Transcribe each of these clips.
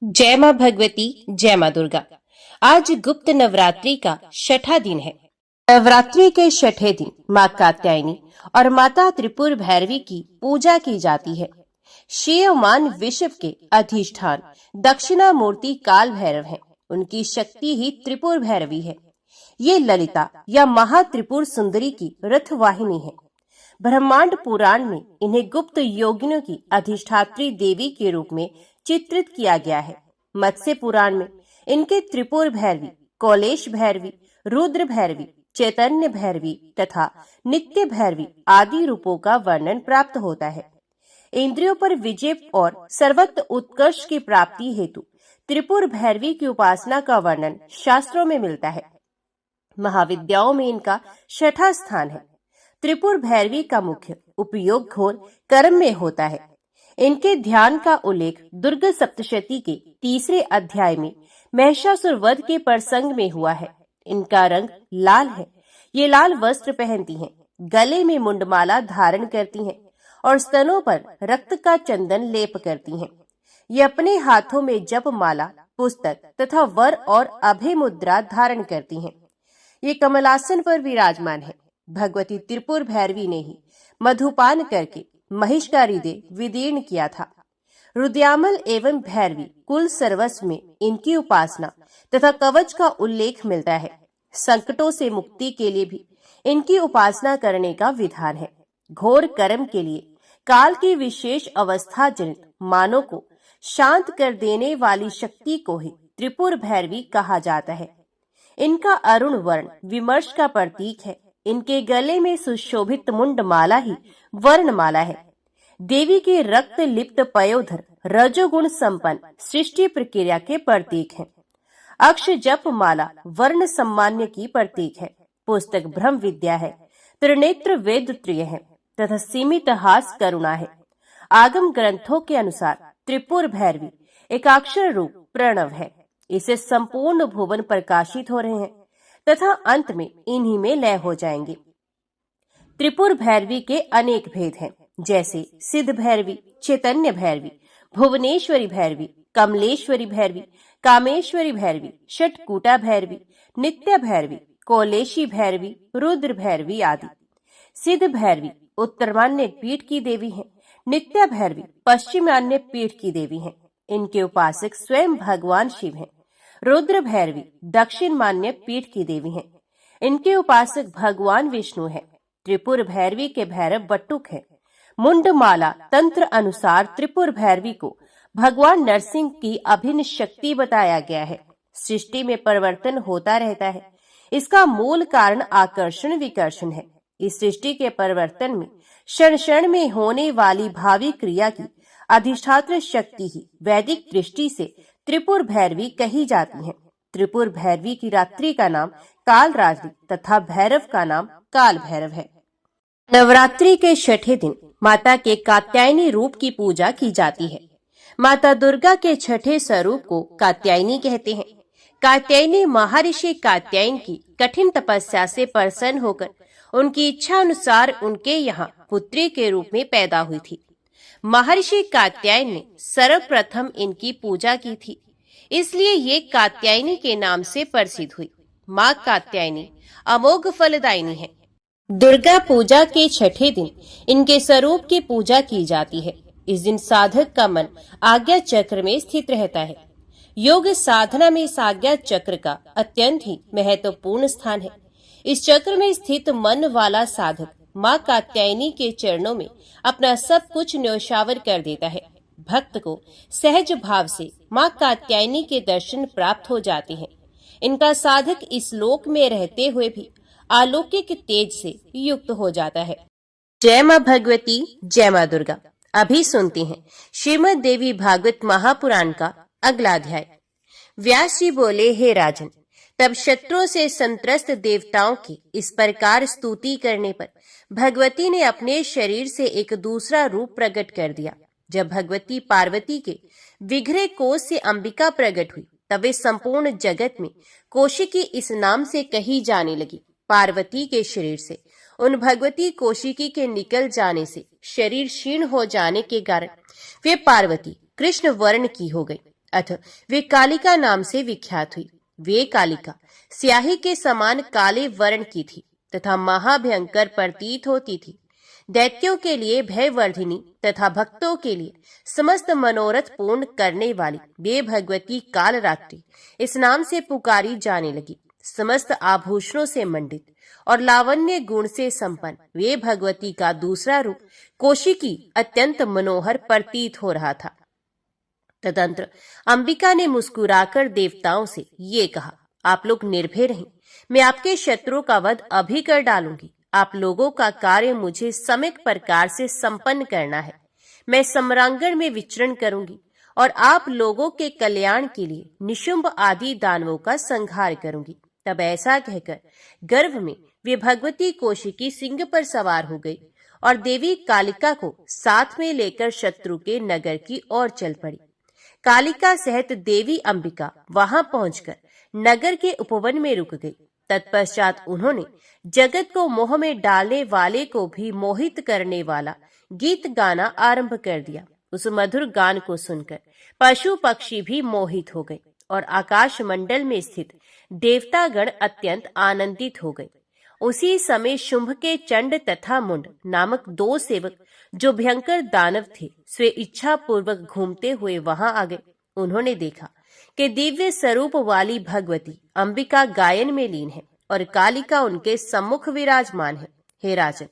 जय मां भगवती, जय मां दुर्गा। आज गुप्त नवरात्रि का छठा दिन है। नवरात्रि के छठे दिन मां कात्यायनी और माता त्रिपुर भैरवी की पूजा की जाती है। शिवमान विश्व के अधिष्ठान दक्षिणा मूर्ति काल भैरव हैं। उनकी शक्ति ही त्रिपुर भैरवी है। ये ललिता या महा त्रिपुर सुंदरी की रथवाहिनी है। ब्रह्मांड पुराण में इन्हें गुप्त योगिनियों की अधिष्ठात्री देवी के रूप में चित्रित किया गया है। मत्स्य पुराण में इनके त्रिपुर भैरवी, कौलेश भैरवी, रुद्र भैरवी, चैतन्य भैरवी तथा नित्य भैरवी आदि रूपों का वर्णन प्राप्त होता है। इंद्रियों पर विजय और सर्वत्र उत्कर्ष की प्राप्ति हेतु त्रिपुर भैरवी की उपासना का वर्णन शास्त्रों में मिलता है। महाविद्याओं में इनका छठा स्थान है। त्रिपुर भैरवी का मुख्य उपयोग घोर कर्म में होता है। इनके ध्यान का उल्लेख दुर्ग सप्तशती के तीसरे अध्याय में महिषासुर वध के प्रसंग में हुआ है। इनका रंग लाल है। ये लाल वस्त्र पहनती हैं, गले में मुंडमाला धारण करती हैं और स्तनों पर रक्त का चंदन लेप करती हैं। ये अपने हाथों में जप माला, पुस्तक तथा वर और अभय मुद्रा धारण करती हैं। ये कमलासन पर विराजमान है। भगवती त्रिपुर भैरवी ने ही मधुपान करके महिष का हृदय विदीर्ण किया था। रुद्यामल एवं भैरवी कुल सर्वस्व में इनकी उपासना तथा कवच का उल्लेख मिलता है। संकटों से मुक्ति के लिए भी इनकी उपासना करने का विधान है। घोर कर्म के लिए काल की विशेष अवस्था जनित मानव को शांत कर देने वाली शक्ति को ही त्रिपुर भैरवी कहा जाता है। इनका अरुण वर्ण विमर्श का प्रतीक है। इनके गले में सुशोभित मुंडमाला ही वर्णमाला है। देवी के रक्त लिप्त पयोधर रजोगुण संपन्न सृष्टि प्रक्रिया के प्रतीक हैं। अक्ष जप माला वर्ण सम्मान्य की प्रतीक है। पुस्तक ब्रह्म विद्या है। त्रिनेत्र वेद त्रय है तथा सीमित हास करुणा है। आगम ग्रंथों के अनुसार त्रिपुर भैरवी एकाक्षर रूप प्रणव है। इसे संपूर्ण भुवन प्रकाशित हो रहे हैं तथा अंत में इन्हीं में लय हो जाएंगे। त्रिपुर भैरवी के अनेक भेद हैं, जैसे सिद्ध भैरवी, चैतन्य भैरवी, भुवनेश्वरी भैरवी, कमलेश्वरी भैरवी, कामेश्वरी भैरवी, षटकूटा भैरवी, नित्य भैरवी, कौलेशी भैरवी, रुद्र भैरवी आदि। सिद्ध भैरवी उत्तरमान्य पीठ की देवी हैं। नित्य भैरवी पश्चिमान्य पीठ की देवी हैं। इनके उपासक स्वयं भगवान शिव हैं। रुद्र भैरवी दक्षिण मान्य पीठ की देवी हैं। इनके उपासक भगवान विष्णु हैं। त्रिपुर भैरवी के भैरव बटुक हैं। मुंडमाला तंत्र अनुसार त्रिपुर भैरवी को भगवान नरसिंह की अभिन्न शक्ति बताया गया है। सृष्टि में परिवर्तन होता रहता है। इसका मूल कारण आकर्षण विकर्षण है। इस सृष्टि के परिवर्तन में क्षण क्षण में होने वाली भावी क्रिया की अधिष्ठात्र शक्ति ही वैदिक दृष्टि से त्रिपुर भैरवी कही जाती है। त्रिपुर भैरवी की रात्रि का नाम काल रात्रि तथा भैरव का नाम काल भैरव है। नवरात्रि के छठे दिन माता के कात्यायनी रूप की पूजा की जाती है। माता दुर्गा के छठे स्वरूप को कात्यायनी कहते हैं। कात्यायनी महर्षि कात्यायन की कठिन तपस्या से प्रसन्न होकर उनकी इच्छा अनुसार उनके यहाँ पुत्री के रूप में पैदा हुई थी। महर्षि कात्यायन ने सर्वप्रथम इनकी पूजा की थी, इसलिए ये कात्यायनी के नाम से प्रसिद्ध हुई। माँ कात्यायनी अमोघ फलदायिनी है। दुर्गा पूजा के छठे दिन इनके स्वरूप की पूजा की जाती है। इस दिन साधक का मन आज्ञा चक्र में स्थित रहता है। योग साधना में इस आज्ञा चक्र का अत्यंत ही महत्वपूर्ण स्थान है। इस चक्र में स्थित मन वाला साधक माँ कात्यायनी के चरणों में अपना सब कुछ न्यौछावर कर देता है। भक्त को सहज भाव से माँ कात्यायनी के दर्शन प्राप्त हो जाते हैं। इनका साधक इस लोक में रहते हुए भी अलौकिक तेज से युक्त हो जाता है। जय माँ भगवती, जय माँ दुर्गा। अभी सुनते हैं श्रीमद् देवी भागवत महापुराण का अगला अध्याय। व्यास जी बोले, हे राजन, तब शत्रुओं से संत्रस्त देवताओं की इस प्रकार स्तुति करने पर भगवती ने अपने शरीर से एक दूसरा रूप प्रकट कर दिया। जब भगवती पार्वती के विग्रह कोश से अंबिका प्रकट हुई, तब वे संपूर्ण जगत में कौशिकी इस नाम से कही जाने लगी। पार्वती के शरीर से उन भगवती कौशिकी के निकल जाने से शरीर क्षीण हो जाने के कारण वे पार्वती कृष्ण वर्ण की हो गई। अतः वे कालिका नाम से विख्यात हुई। वे कालिका स्याही के समान काले वर्ण की थी तथा महाभयंकर प्रतीत होती थी। दैत्यों के लिए भयवर्धिनी तथा भक्तों के लिए समस्त मनोरथ पूर्ण करने वाली वे भगवती कालरात्रि इस नाम से पुकारी जाने लगी। समस्त आभूषणों से मंडित और लावण्य गुण से संपन्न वे भगवती का दूसरा रूप कौशिकी अत्यंत मनोहर प्रतीत हो रहा था। तदंतर अंबिका ने मुस्कुराकर देवताओं से ये कहा, आप लोग निर्भय रहें, मैं आपके शत्रुओं का वध अभी कर डालूंगी। आप लोगों का कार्य मुझे सम्यक प्रकार से संपन्न करना है। मैं सम्रांगण में विचरण करूंगी और आप लोगों के कल्याण के लिए निशुंभ आदि दानवों का संहार करूंगी। तब ऐसा कहकर गर्भ में वे भगवती कौशिकी सिंह पर सवार हो गई और देवी कालिका को साथ में लेकर शत्रु के नगर की ओर चल पड़ी। कालिका सहित देवी अंबिका वहां पहुंचकर नगर के उपवन में रुक गई। तत्पश्चात उन्होंने जगत को मोह में डालने वाले को भी मोहित करने वाला गीत गाना आरंभ कर दिया। उस मधुर गान को सुनकर पशु पक्षी भी मोहित हो गए और आकाश मंडल में स्थित देवतागण अत्यंत आनंदित हो गए। उसी समय शुंभ के चंड तथा मुंड नामक दो सेवक जो भयंकर दानव थे स्वे इच्छा पूर्वक घूमते हुए वहां आ गए। उन्होंने देखा कि दिव्य स्वरूप वाली भगवती अंबिका गायन में लीन है और कालिका उनके सम्मुख विराजमान है। हे राजन,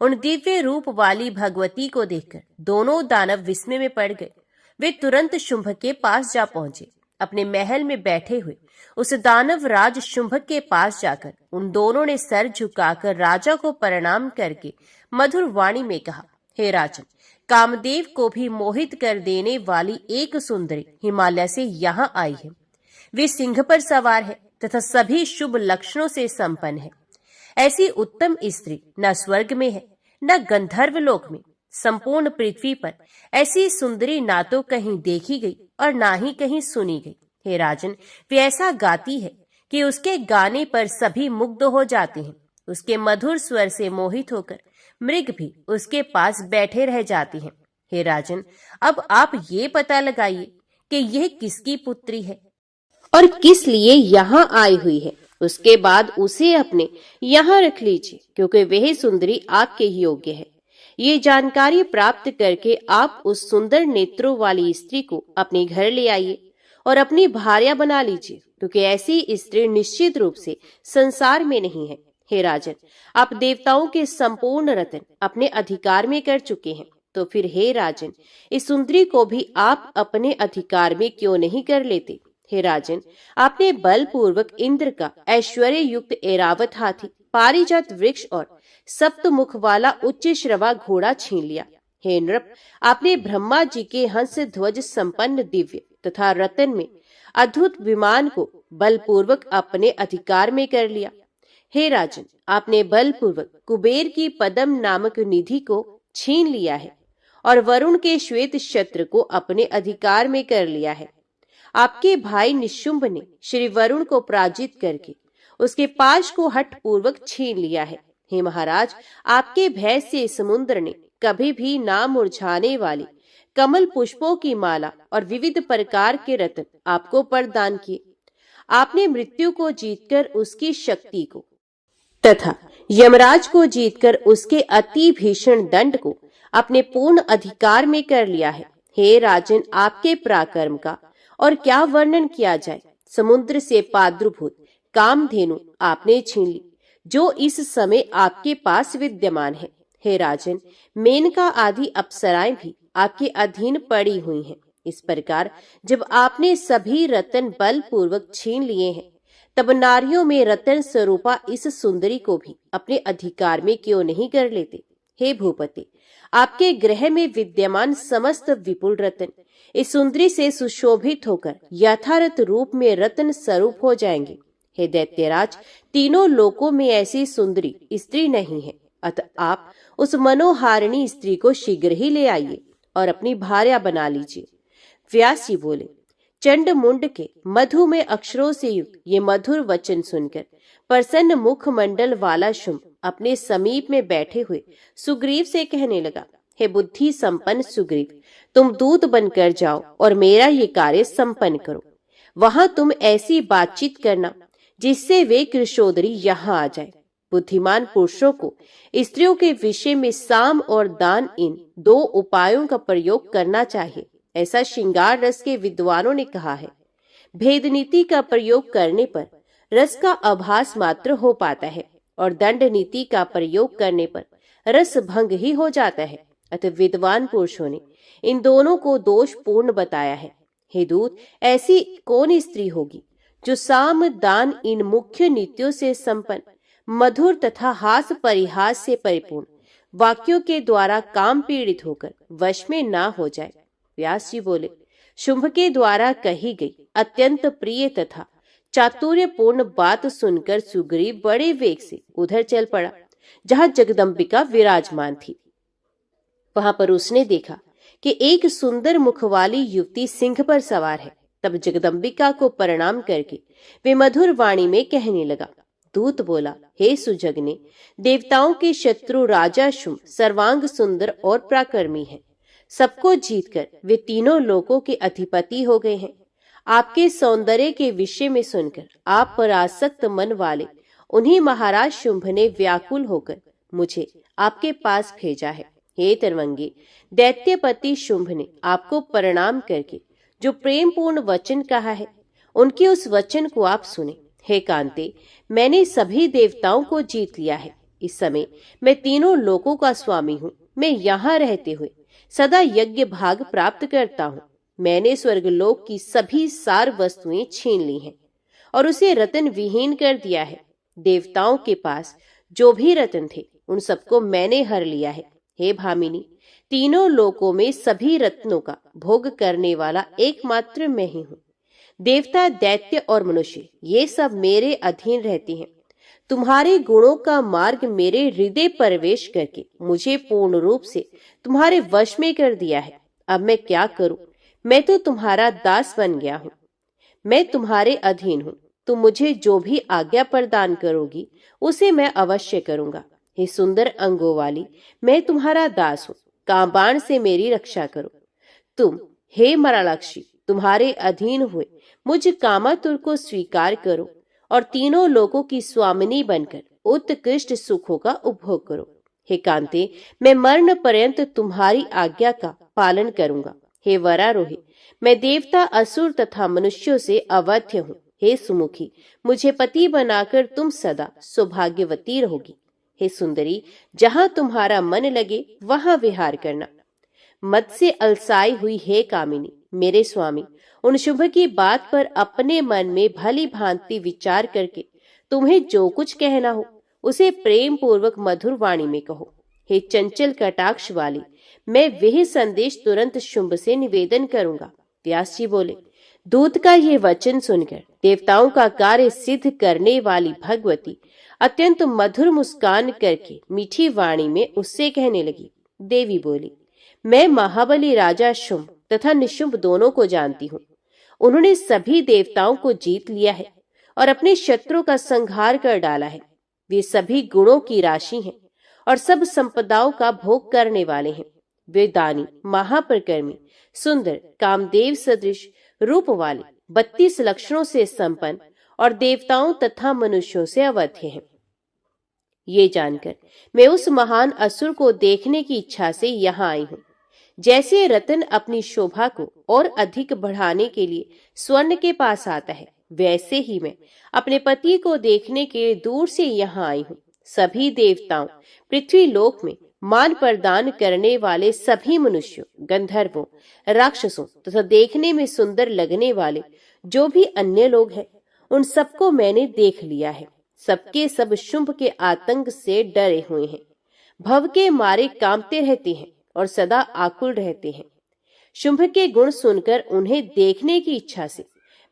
उन दिव्य रूप वाली भगवती को देखकर दोनों दानव विस्मय में पड़ गए। वे तुरंत शुंभ के पास जा पहुंचे। अपने महल में बैठे हुए उस दानव राज शुंभ के पास जाकर उन दोनों ने सर झुकाकर राजा को प्रणाम करके मधुर वाणी में कहा, हे राजन, कामदेव को भी मोहित कर देने वाली एक सुंदरी हिमालय से यहाँ आई है। वे सिंह पर सवार है तथा सभी शुभ लक्षणों से संपन्न है। ऐसी उत्तम स्त्री न स्वर्ग में है न गंधर्व लोक में। संपूर्ण पृथ्वी पर ऐसी सुंदरी ना तो कहीं देखी गई और ना ही कहीं सुनी गई। हे राजन, वे ऐसा गाती है कि उसके गाने पर सभी मुग्ध हो जाते हैं। उसके मधुर स्वर से मोहित होकर मृग भी उसके पास बैठे रह जाती हैं। हे राजन, अब आप ये पता लगाइए कि यह किसकी पुत्री है और किस लिए यहाँ आई हुई है। उसके बाद उसे अपने यहाँ रख लीजिए, क्योंकि वह सुंदरी आपके ही योग्य है। ये जानकारी प्राप्त करके आप उस सुंदर नेत्रों वाली स्त्री को अपने घर ले आइए और अपनी भार्या बना लीजिए, क्योंकि ऐसी स्त्री निश्चित रूप से संसार में नहीं है। हे राजन, आप देवताओं के संपूर्ण रत्न अपने अधिकार में कर चुके हैं, तो फिर हे राजन, इस सुंदरी को भी आप अपने अधिकार में क्यों नहीं कर लेते। हे राजन, आपने बलपूर्वक इंद्र का ऐश्वर्य युक्त ऐरावत हाथी, पारिजात वृक्ष और सप्तमुख वाला उच्च श्रवा घोड़ा छीन लिया। हे नृप, आपने ब्रह्मा जी के हंस ध्वज संपन्न दिव्य तथा रतन में अद्भुत विमान को बलपूर्वक अपने अधिकार में कर लिया। हे राजन, आपने बलपूर्वक कुबेर की पद्म नामक निधि को छीन लिया है और वरुण के श्वेत छत्र को अपने अधिकार में कर लिया है। आपके भाई निशुंभ ने श्री वरुण को पराजित करके उसके पाश को हठ पूर्वक छीन लिया है। हे महाराज, आपके भय से समुद्र ने कभी भी ना मुरझाने वाली कमल पुष्पों की माला और विविध प्रकार के रत्न आपको प्रदान किए। आपने मृत्यु को जीतकर उसकी शक्ति को तथा यमराज को जीतकर उसके अति भीषण दंड को अपने पूर्ण अधिकार में कर लिया है। हे राजन, आपके पराक्रम का और क्या वर्णन किया जाए। समुद्र से प्रादुर्भूत कामधेनु आपने छीन ली, जो इस समय आपके पास विद्यमान है। हे राजन, मेनका आदि अप्सराएं भी आपके अधीन पड़ी हुई हैं। इस प्रकार जब आपने सभी रत्न बल पूर्वक छीन लिए हैं, तब नारियों में रत्न स्वरूपा इस सुंदरी को भी अपने अधिकार में क्यों नहीं कर लेते। हे भूपति, आपके ग्रह में विद्यमान समस्त विपुल रत्न इस सुंदरी से सुशोभित होकर यथार्थ रूप में रत्न स्वरूप हो जाएंगे। हे दैत्यराज, तीनों लोकों में ऐसी सुंदरी स्त्री नहीं है, अतः आप उस मनोहारिणी स्त्री को शीघ्र ही ले आइए और अपनी भार्या बना लीजिए। व्यास जी बोले, चंड मुंड के मधुमय अक्षरों से युक्त ये मधुर वचन सुनकर प्रसन्न मुखमंडल वाला शुंभ अपने समीप में बैठे हुए सुग्रीव से कहने लगा, हे बुद्धि संपन्न सुग्रीव, तुम दूत बनकर जाओ और मेरा ये कार्य संपन्न करो। वहां तुम ऐसी बातचीत करना जिससे वे कृशोदरी यहाँ आ जाए। बुद्धिमान पुरुषों को स्त्रियों के विषय में साम और दान इन दो उपायों का प्रयोग करना चाहिए, ऐसा श्रृंगार रस के विद्वानों ने कहा है। भेद नीति का प्रयोग करने पर रस का आभास मात्र हो पाता है और दंड नीति का प्रयोग करने पर रस भंग ही हो जाता है। अतः विद्वान पुरुषों ने इन दोनों को दोषपूर्ण बताया है। हे दूत, ऐसी कौन स्त्री होगी जो साम दान इन मुख्य नीतियों से संपन्न, मधुर तथा हास परिहास से परिपूर्ण वाक्यों के द्वारा काम पीड़ित होकर वश में ना हो जाए। व्यास जी बोले, शुंभ के द्वारा कही गई अत्यंत प्रिय तथा चातुर्यपूर्ण बात सुनकर सुग्रीव बड़े वेग से उधर चल पड़ा जहां जगदम्बिका विराजमान थी। वहां पर उसने देखा कि एक सुंदर मुख वाली युवती सिंह पर सवार है। तब जगदम्बिका को प्रणाम करके वे मधुर वाणी में कहने लगा। दूत बोला, हे सुजगने, देवताओं के शत्रु राजा शुंभ सर्वांग सुंदर और पराक्रमी है। सबको जीतकर वे तीनों लोकों के अधिपति हो गए हैं। आपके सौंदर्य के विषय में सुनकर आप पर आसक्त मन वाले उन्हीं महाराज शुंभ ने व्याकुल होकर मुझे आपके पास भेजा है। हे तरवंगे, दैत्यपति शुंभ ने आपको प्रणाम करके जो प्रेम पूर्ण वचन कहा है, उनके उस वचन को आप सुने। हे कांते, मैंने सभी देवताओं को जीत लिया है। इस समय मैं तीनों लोकों का स्वामी हूँ। मैं यहाँ रहते हुए सदा यज्ञ भाग प्राप्त करता हूँ। मैंने स्वर्गलोक की सभी सार वस्तुएं छीन ली हैं और उसे रत्न विहीन कर दिया है। देवताओं के पास जो भी रत्न थे उन सबको मैंने हर लिया है। हे भामिनी, तीनों लोकों में सभी रत्नों का भोग करने वाला एकमात्र मैं ही हूँ। देवता, दैत्य और मनुष्य ये सब मेरे अधीन रहते हैं। तुम्हारे गुणों का मार्ग मेरे हृदय प्रवेश करके मुझे पूर्ण रूप से तुम्हारे वश में कर दिया है। अब मैं क्या करूं? मैं तो तुम्हारा दास बन गया हूं। मैं तुम्हारे अधीन हूं। तुम मुझे जो भी आज्ञा प्रदान करोगी उसे मैं अवश्य करूंगा। हे सुंदर अंगों वाली, मैं तुम्हारा दास हूं। कामबाण से मेरी रक्षा करो। तुम, हे मरालाक्षी, तुम्हारे अधीन हुए मुझ कामातुर को स्वीकार करो और तीनों लोगों की स्वामिनी बनकर उत्कृष्ट सुखों का उपभोग करो। हे कांते, मैं मरण पर्यंत तुम्हारी आज्ञा का पालन करूंगा। हे वरारोही, मैं देवता, असुर तथा मनुष्यों से अवध्य हूँ। हे सुमुखी, मुझे पति बनाकर तुम सदा सौभाग्यवती रहोगी। हे सुंदरी, जहां तुम्हारा मन लगे वहां विहार करना। मत से अलसाई हुई हे कामिनी, मेरे स्वामी, उन शुभ की बात पर अपने मन में भली भांति विचार करके तुम्हें जो कुछ कहना हो उसे प्रेम पूर्वक मधुर वाणी में कहो। हे चंचल कटाक्ष वाली, मैं वह संदेश तुरंत शुंभ से निवेदन करूंगा। व्यास जी बोले, दूत का ये वचन सुनकर देवताओं का कार्य सिद्ध करने वाली भगवती अत्यंत मधुर मुस्कान करके मीठी वाणी में उससे कहने लगी। देवी बोली, मैं महाबली राजा शुंभ तथा निशुंभ दोनों को जानती हूँ। उन्होंने सभी देवताओं को जीत लिया है और अपने शत्रु का संहार कर डाला है। वे सभी गुणों की राशि हैं और सब संपदाओं का भोग करने वाले हैं। वे दानी, महाप्रकर्मी, सुंदर, कामदेव सदृश रूप वाले, 32 लक्षणों से संपन्न और देवताओं तथा मनुष्यों से अवध्य हैं। ये जानकर मैं उस महान असुर को देखने की इच्छा से यहाँ आई हूँ। जैसे रतन अपनी शोभा को और अधिक बढ़ाने के लिए स्वर्ण के पास आता है, वैसे ही मैं अपने पति को देखने के लिए दूर से यहाँ आई हूँ। सभी देवताओं, पृथ्वी लोक में मान प्रदान करने वाले सभी मनुष्यों, गंधर्वों, राक्षसों तथा देखने में सुंदर लगने वाले जो भी अन्य लोग हैं, उन सबको मैंने देख लिया है। सबके सब शुंभ के आतंक से डरे हुए हैं, भव के मारे कांपते रहते हैं और सदा आकुल रहते हैं। शुंभ के गुण सुनकर उन्हें देखने की इच्छा से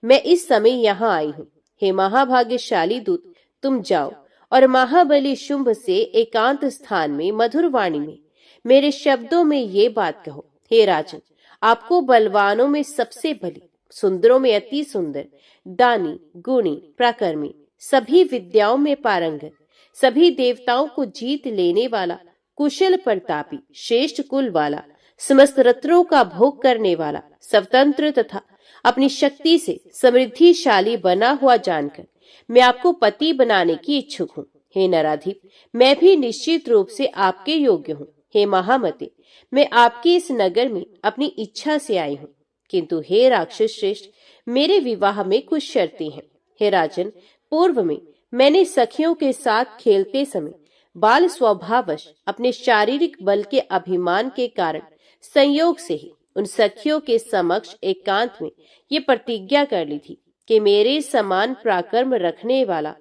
मैं इस समय यहाँ आई हूँ। हे महाभाग्यशाली दूत, तुम जाओ और महाबली शुंभ से एकांत स्थान में मधुर वाणी में मेरे शब्दों में ये बात कहो। हे राजन, आपको बलवानों में सबसे बली, सुंदरों में अति सुंदर, दानी, गुणी, पराक्रमी, सभी विद्याओं में पारंगत, सभी देवताओं को जीत लेने वाला, कुशल प्रतापी, श्रेष्ठ कुल वाला, समस्त रत्नों का भोग करने वाला, स्वतंत्र तथा अपनी शक्ति से समृद्धिशाली बना हुआ जानकर मैं आपको पति बनाने की इच्छुक हूँ। हे नराधिप, मैं भी निश्चित रूप से आपके योग्य हूँ। हे महामते, मैं आपके इस नगर में अपनी इच्छा से आई हूँ, किंतु हे राक्षस श्रेष्ठ, मेरे विवाह में कुछ शर्तें हैं। हे राजन, पूर्व में मैंने सखियों के साथ खेलते समय बाल स्वभावश अपने शारीरिक बल के अभिमान के कारण संयोग से ही उन सखियों के समक्ष एकांत में ये प्रतिज्ञा कर ली थी कि मेरे समान पराक्रम रखने वाला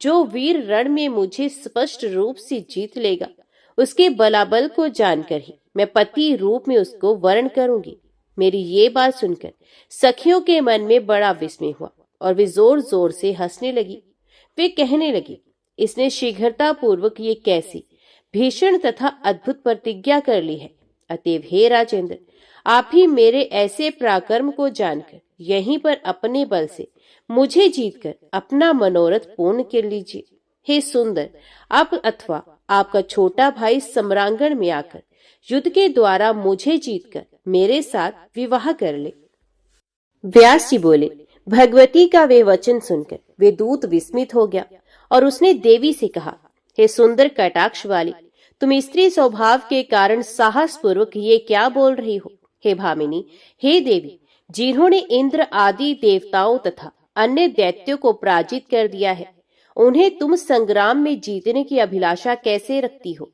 जो वीर रण में मुझे स्पष्ट रूप से जीत लेगा, उसके बलाबल को जानकर ही मैं पति रूप में उसको वर्ण करूंगी। मेरी ये बात सुनकर सखियों के मन में बड़ा विस्मय हुआ और वे जोर जोर से हंसने लगी। वे कहने लगी, इसने शीघ्रता पूर्वक ये कैसी भीषण तथा अद्भुत प्रतिज्ञा कर ली है। अतएव हे राजेंद्र, आप ही मेरे ऐसे पराक्रम को जानकर यहीं पर अपने बल से मुझे जीतकर अपना मनोरथ पूर्ण कर लीजिए। हे सुंदर, आप अथवा आपका छोटा भाई सम्रांगण में आकर युद्ध के द्वारा मुझे जीतकर मेरे साथ विवाह कर ले। व्यास जी बोले, भगवती का वे वचन सुनकर वे दूत विस्मित हो गया और उसने देवी से कहा, हे सुंदर कटाक्ष वाली, तुम स्त्री स्वभाव के कारण साहस पूर्वक ये क्या बोल रही हो। हे भामिनी, हे देवी, जिन्होंने इंद्र आदि देवताओं तथा अन्य दैत्यों को पराजित कर दिया है, उन्हें तुम संग्राम में जीतने की अभिलाषा कैसे रखती हो।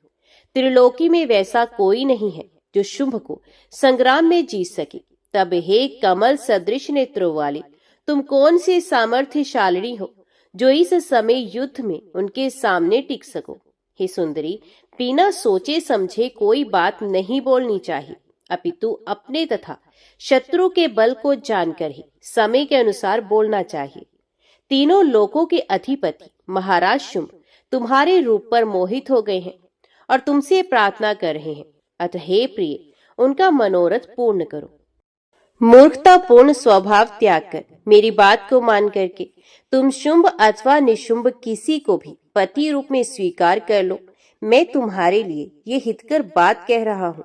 त्रिलोकी में वैसा कोई नहीं है जो शुंभ को संग्राम में जीत सके। तब हे कमल सदृश नेत्रों वाली, तुम कौन से सामर्थ्यशालिनी हो जो इस समय युद्ध में उनके सामने टिक सको। हे सुंदरी, बिना सोचे समझे कोई बात नहीं बोलनी चाहिए, अपितु अपने तथा शत्रु के बल को जानकर ही समय के अनुसार बोलना चाहिए। तीनों लोकों के अधिपति महाराज शुंभ तुम्हारे रूप पर मोहित हो गए हैं और तुमसे प्रार्थना कर रहे हैं। अतः हे प्रिय, उनका मनोरथ पूर्ण करो। मूर्खतापूर्ण स्वभाव त्याग कर मेरी बात को मान करके तुम शुंभ अथवा निशुंभ किसी को भी पति रूप में स्वीकार कर लो। मैं तुम्हारे लिए ये हितकर बात कह रहा हूँ।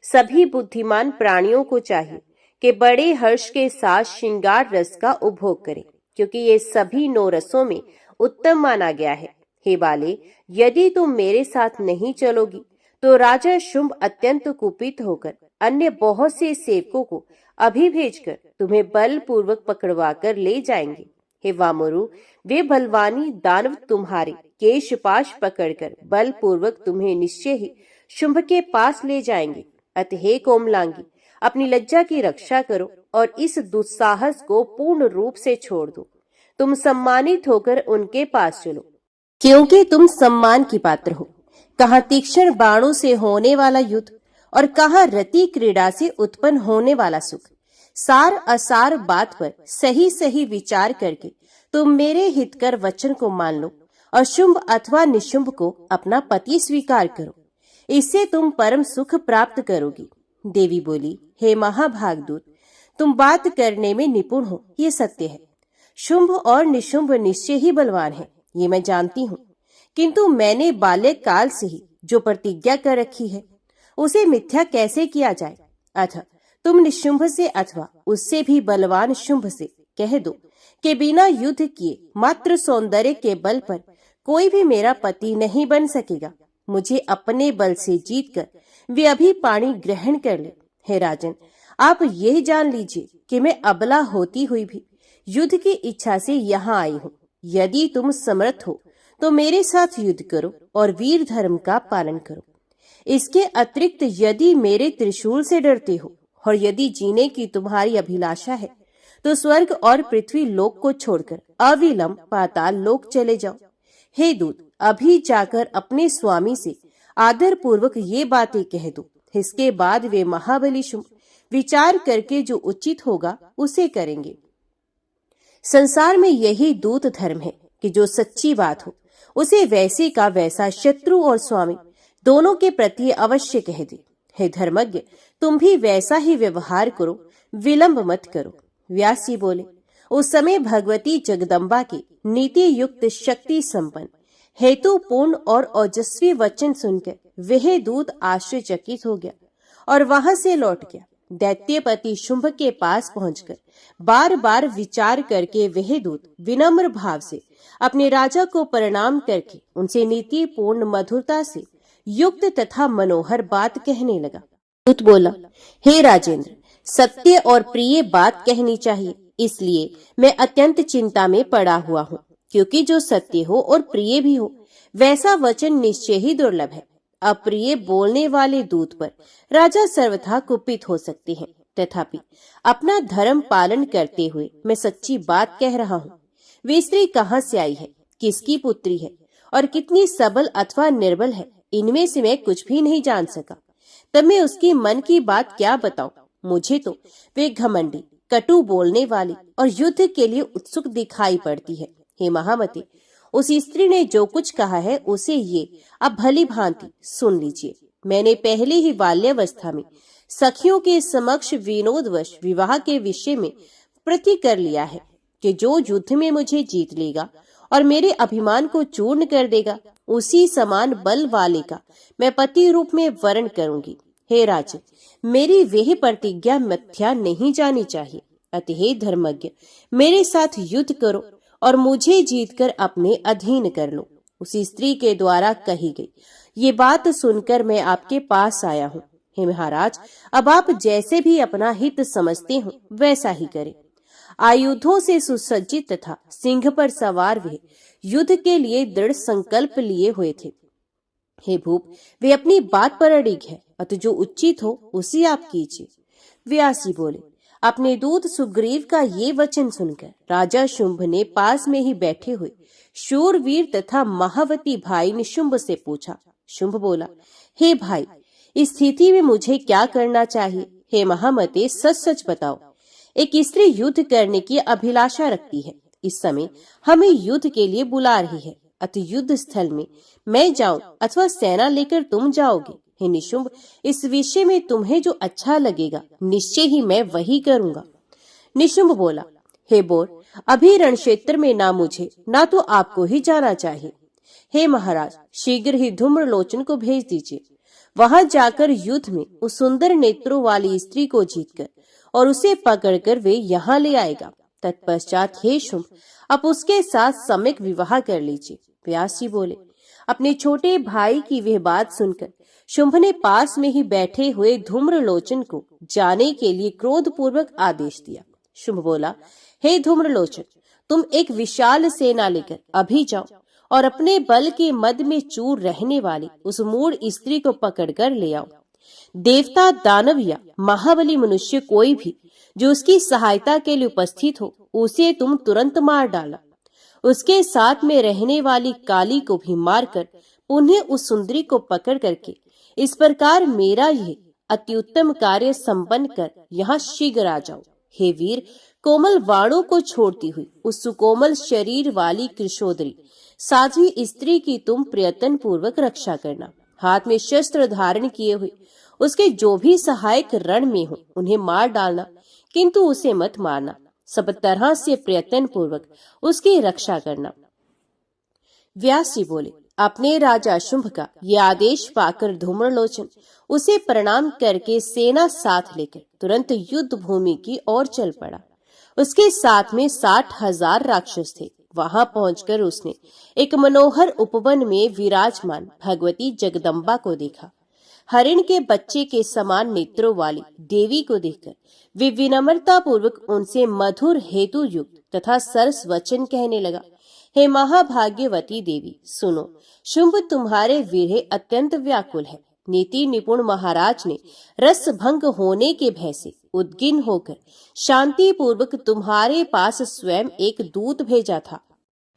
सभी बुद्धिमान प्राणियों को चाहिए कि बड़े हर्ष के साथ श्रृंगार रस का उपभोग करें, क्योंकि ये सभी 9 रसों में उत्तम माना गया है। हे बाले, यदि तुम मेरे साथ नहीं चलोगी तो राजा शुंभ अत्यंत कुपित होकर अन्य बहुत से सेवकों को अभी भेजकर तुम्हें बलपूर्वक पकड़वा कर ले जाएंगे। हे वामरु, वे बलवानी दानव तुम्हारे केशपाश पकड़कर बलपूर्वक तुम्हें निश्चय ही शुंभ के पास ले जाएंगे। अतः हे कोमलांगी, अपनी लज्जा की रक्षा करो और इस दुस्साहस को पूर्ण रूप से छोड़ दो। तुम सम्मानित होकर उनके पास चलो, क्योंकि तुम सम्मान की पात्र हो। कहाँ तीक्ष्ण बाणों से होने वाला युद्ध और कहाँ रति क्रीड़ा से उत्पन्न होने वाला सुख। सार असार बात पर सही सही विचार करके तुम मेरे हितकर वचन को मान लो और शुंभ अथवा निशुंभ को अपना पति स्वीकार करो। इससे तुम परम सुख प्राप्त करोगी। देवी बोली, हे महाभागदूत, तुम बात करने में निपुण हो, ये सत्य है। शुंभ और निशुंभ निश्चय ही बलवान है, ये मैं जानती हूँ, किंतु मैंने बाल्यकाल काल से ही जो प्रतिज्ञा कर रखी है उसे मिथ्या कैसे किया जाए। अतः तुम निशुंभ से अथवा उससे भी बलवान शुंभ से कह दो कि बिना युद्ध किए मात्र सौंदर्य के बल पर कोई भी मेरा पति नहीं बन सकेगा। मुझे अपने बल से जीतकर वे अभी पाणी ग्रहण कर ले। हे राजन, आप यह जान लीजिए कि मैं अबला होती हुई भी युद्ध की इच्छा से यहाँ आई हूँ। यदि तुम समर्थ हो तो मेरे साथ युद्ध करो और वीर धर्म का पालन करो। इसके अतिरिक्त यदि मेरे त्रिशूल से डरते हो और यदि जीने की तुम्हारी अभिलाषा है तो स्वर्ग और पृथ्वी लोक को छोड़कर अविलंब पाताल लोक चले जाओ। हे दूत, अभी जाकर अपने स्वामी से आदर पूर्वक ये बातें कह दो। इसके बाद वे महाबली शुंभ विचार करके जो उचित होगा उसे करेंगे। संसार में यही दूत धर्म है कि जो सच्ची बात हो उसे वैसे का वैसा शत्रु और स्वामी दोनों के प्रति अवश्य कह दे। हे धर्मज्ञ, तुम भी वैसा ही व्यवहार करो, विलंब मत करो। व्यास जी बोले, उस समय भगवती जगदम्बा के नीति युक्त शक्ति संपन्न हेतुपूर्ण और ओजस्वी वचन सुनकर वह दूत आश्चर्यचकित हो गया और वहां से लौट गया। दैत्यपति शुंभ के पास पहुंचकर बार बार विचार करके वह दूत विनम्र भाव से अपने राजा को प्रणाम करके उनसे नीतिपूर्ण मधुरता से युक्त तथा मनोहर बात कहने लगा। दूत बोला, हे राजेंद्र, सत्य और प्रिय बात कहनी चाहिए, इसलिए मैं अत्यंत चिंता में पड़ा हुआ हूँ, क्योंकि जो सत्य हो और प्रिय भी हो वैसा वचन निश्चय ही दुर्लभ है। अप्रिय बोलने वाले दूत पर राजा सर्वथा कुपित हो सकते हैं, तथापि अपना धर्म पालन करते हुए मैं सच्ची बात कह रहा हूँ। वे स्त्री कहाँ से आई है, किसकी पुत्री है और कितनी सबल अथवा निर्बल है, इनमें से मैं कुछ भी नहीं जान सका। तब मैं उसकी मन की बात क्या बताऊं। मुझे तो वे घमंडी, कटु बोलने वाली और युद्ध के लिए उत्सुक दिखाई पड़ती है। हे महामते, उस स्त्री ने जो कुछ कहा है उसे ये अब भली भांति सुन लीजिए। मैंने पहले ही बाल्यावस्था में सखियों के समक्ष विनोदवश विवाह के विषय में प्रति कर लिया है कि जो युद्ध में मुझे जीत लेगा और मेरे अभिमान को चूर्ण कर देगा, उसी समान बल वाले का मैं पति रूप में वर्ण करूंगी। हे राजन, मेरी वह प्रतिज्ञा मिथ्या नहीं जानी चाहिए। अतः हे धर्मज्ञ, मेरे साथ युद्ध करो और मुझे जीतकर अपने अधीन कर लो। उसी स्त्री के द्वारा कही गई ये बात सुनकर मैं आपके पास आया हूँ। हे महाराज, अब आप जैसे भी अपना हित समझते हो वैसा ही करें। आयुधों से सुसज्जित तथा सिंह पर सवार वे युद्ध के लिए दृढ़ संकल्प लिए हुए थे। हे भूप, वे अपनी बात पर अड़िग है, अतः जो उचित हो उसी आप कीजिए। व्यास जी बोले, अपने दूत सुग्रीव का ये वचन सुनकर राजा शुंभ ने पास में ही बैठे हुए शूरवीर तथा महावती भाई निशुंभ से पूछा। शुंभ बोला, हे भाई, इस स्थिति में मुझे क्या करना चाहिए? हे महामते, सच सच बताओ। एक स्त्री युद्ध करने की अभिलाषा रखती है, इस समय हमें युद्ध के लिए बुला रही है, अतः युद्ध स्थल में मैं जाऊं अथवा सेना लेकर तुम जाओगे? हे निशुंभ, इस विषय में तुम्हें जो अच्छा लगेगा निश्चय ही मैं वही करूंगा। निशुंभ बोला, हे बोर, अभी रण क्षेत्र में ना मुझे ना तो आपको ही जाना चाहिए। हे महाराज, शीघ्र ही धूम्रलोचन को भेज दीजिए। वहां जाकर युद्ध में उस सुंदर नेत्रों वाली स्त्री को जीतकर और उसे पकड़कर वे यहाँ ले आएगा। तत्पश्चात हे शुंभ, आप उसके साथ सम्यक विवाह कर लीजिए। व्यास जी बोले, अपने छोटे भाई की वह बात सुनकर शुंभ ने पास में ही बैठे हुए धूम्रलोचन को जाने के लिए क्रोधपूर्वक आदेश दिया। शुंभ बोला, हे धूम्रलोचन, तुम एक विशाल सेना लेकर अभी जाओ और अपने बल के मद में चूर रहने वाली उस मूढ़ स्त्री को पकड़कर ले आओ। देवता, दानव या महाबली मनुष्य कोई भी जो उसकी सहायता के लिए उपस्थित हो, उसे तुम तुरंत मार डाला। उसके साथ में रहने वाली काली को भी मारकर पुनः उस सुंदरी को पकड़ करके इस प्रकार मेरा यह अत्युत्तम कार्य संपन्न कर यहाँ शीघ्र आ जाओ। हे वीर, कोमल वाणों को छोड़ती हुई उस सुकोमल शरीर वाली कृशोदरी साध्वी स्त्री की तुम प्रयत्न पूर्वक रक्षा करना। हाथ में शस्त्र धारण किए हुए उसके जो भी सहायक रण में हो उन्हें मार डालना, किंतु उसे मत मारना। सब तरह से प्रयत्न पूर्वक उसकी रक्षा करना। व्यास जी बोले, अपने राजा शुंभ का ये आदेश पाकर धूम्रलोचन उसे प्रणाम करके सेना साथ लेकर तुरंत युद्ध भूमि की ओर चल पड़ा। उसके साथ में 60,000 राक्षस थे। वहां पहुंचकर उसने एक मनोहर उपवन में विराजमान भगवती जगदम्बा को देखा। हरिण के बच्चे के समान नेत्रों वाली देवी को देखकर वे विनम्रता पूर्वक उनसे मधुर हेतु युक्त तथा सरस वचन कहने लगा। हे महाभाग्यवती देवी, सुनो, शुंभ तुम्हारे विरह अत्यंत व्याकुल है। नीति निपुण महाराज ने रस भंग होने के भय से उद्गिन होकर शांति पूर्वक तुम्हारे पास स्वयं एक दूत भेजा था।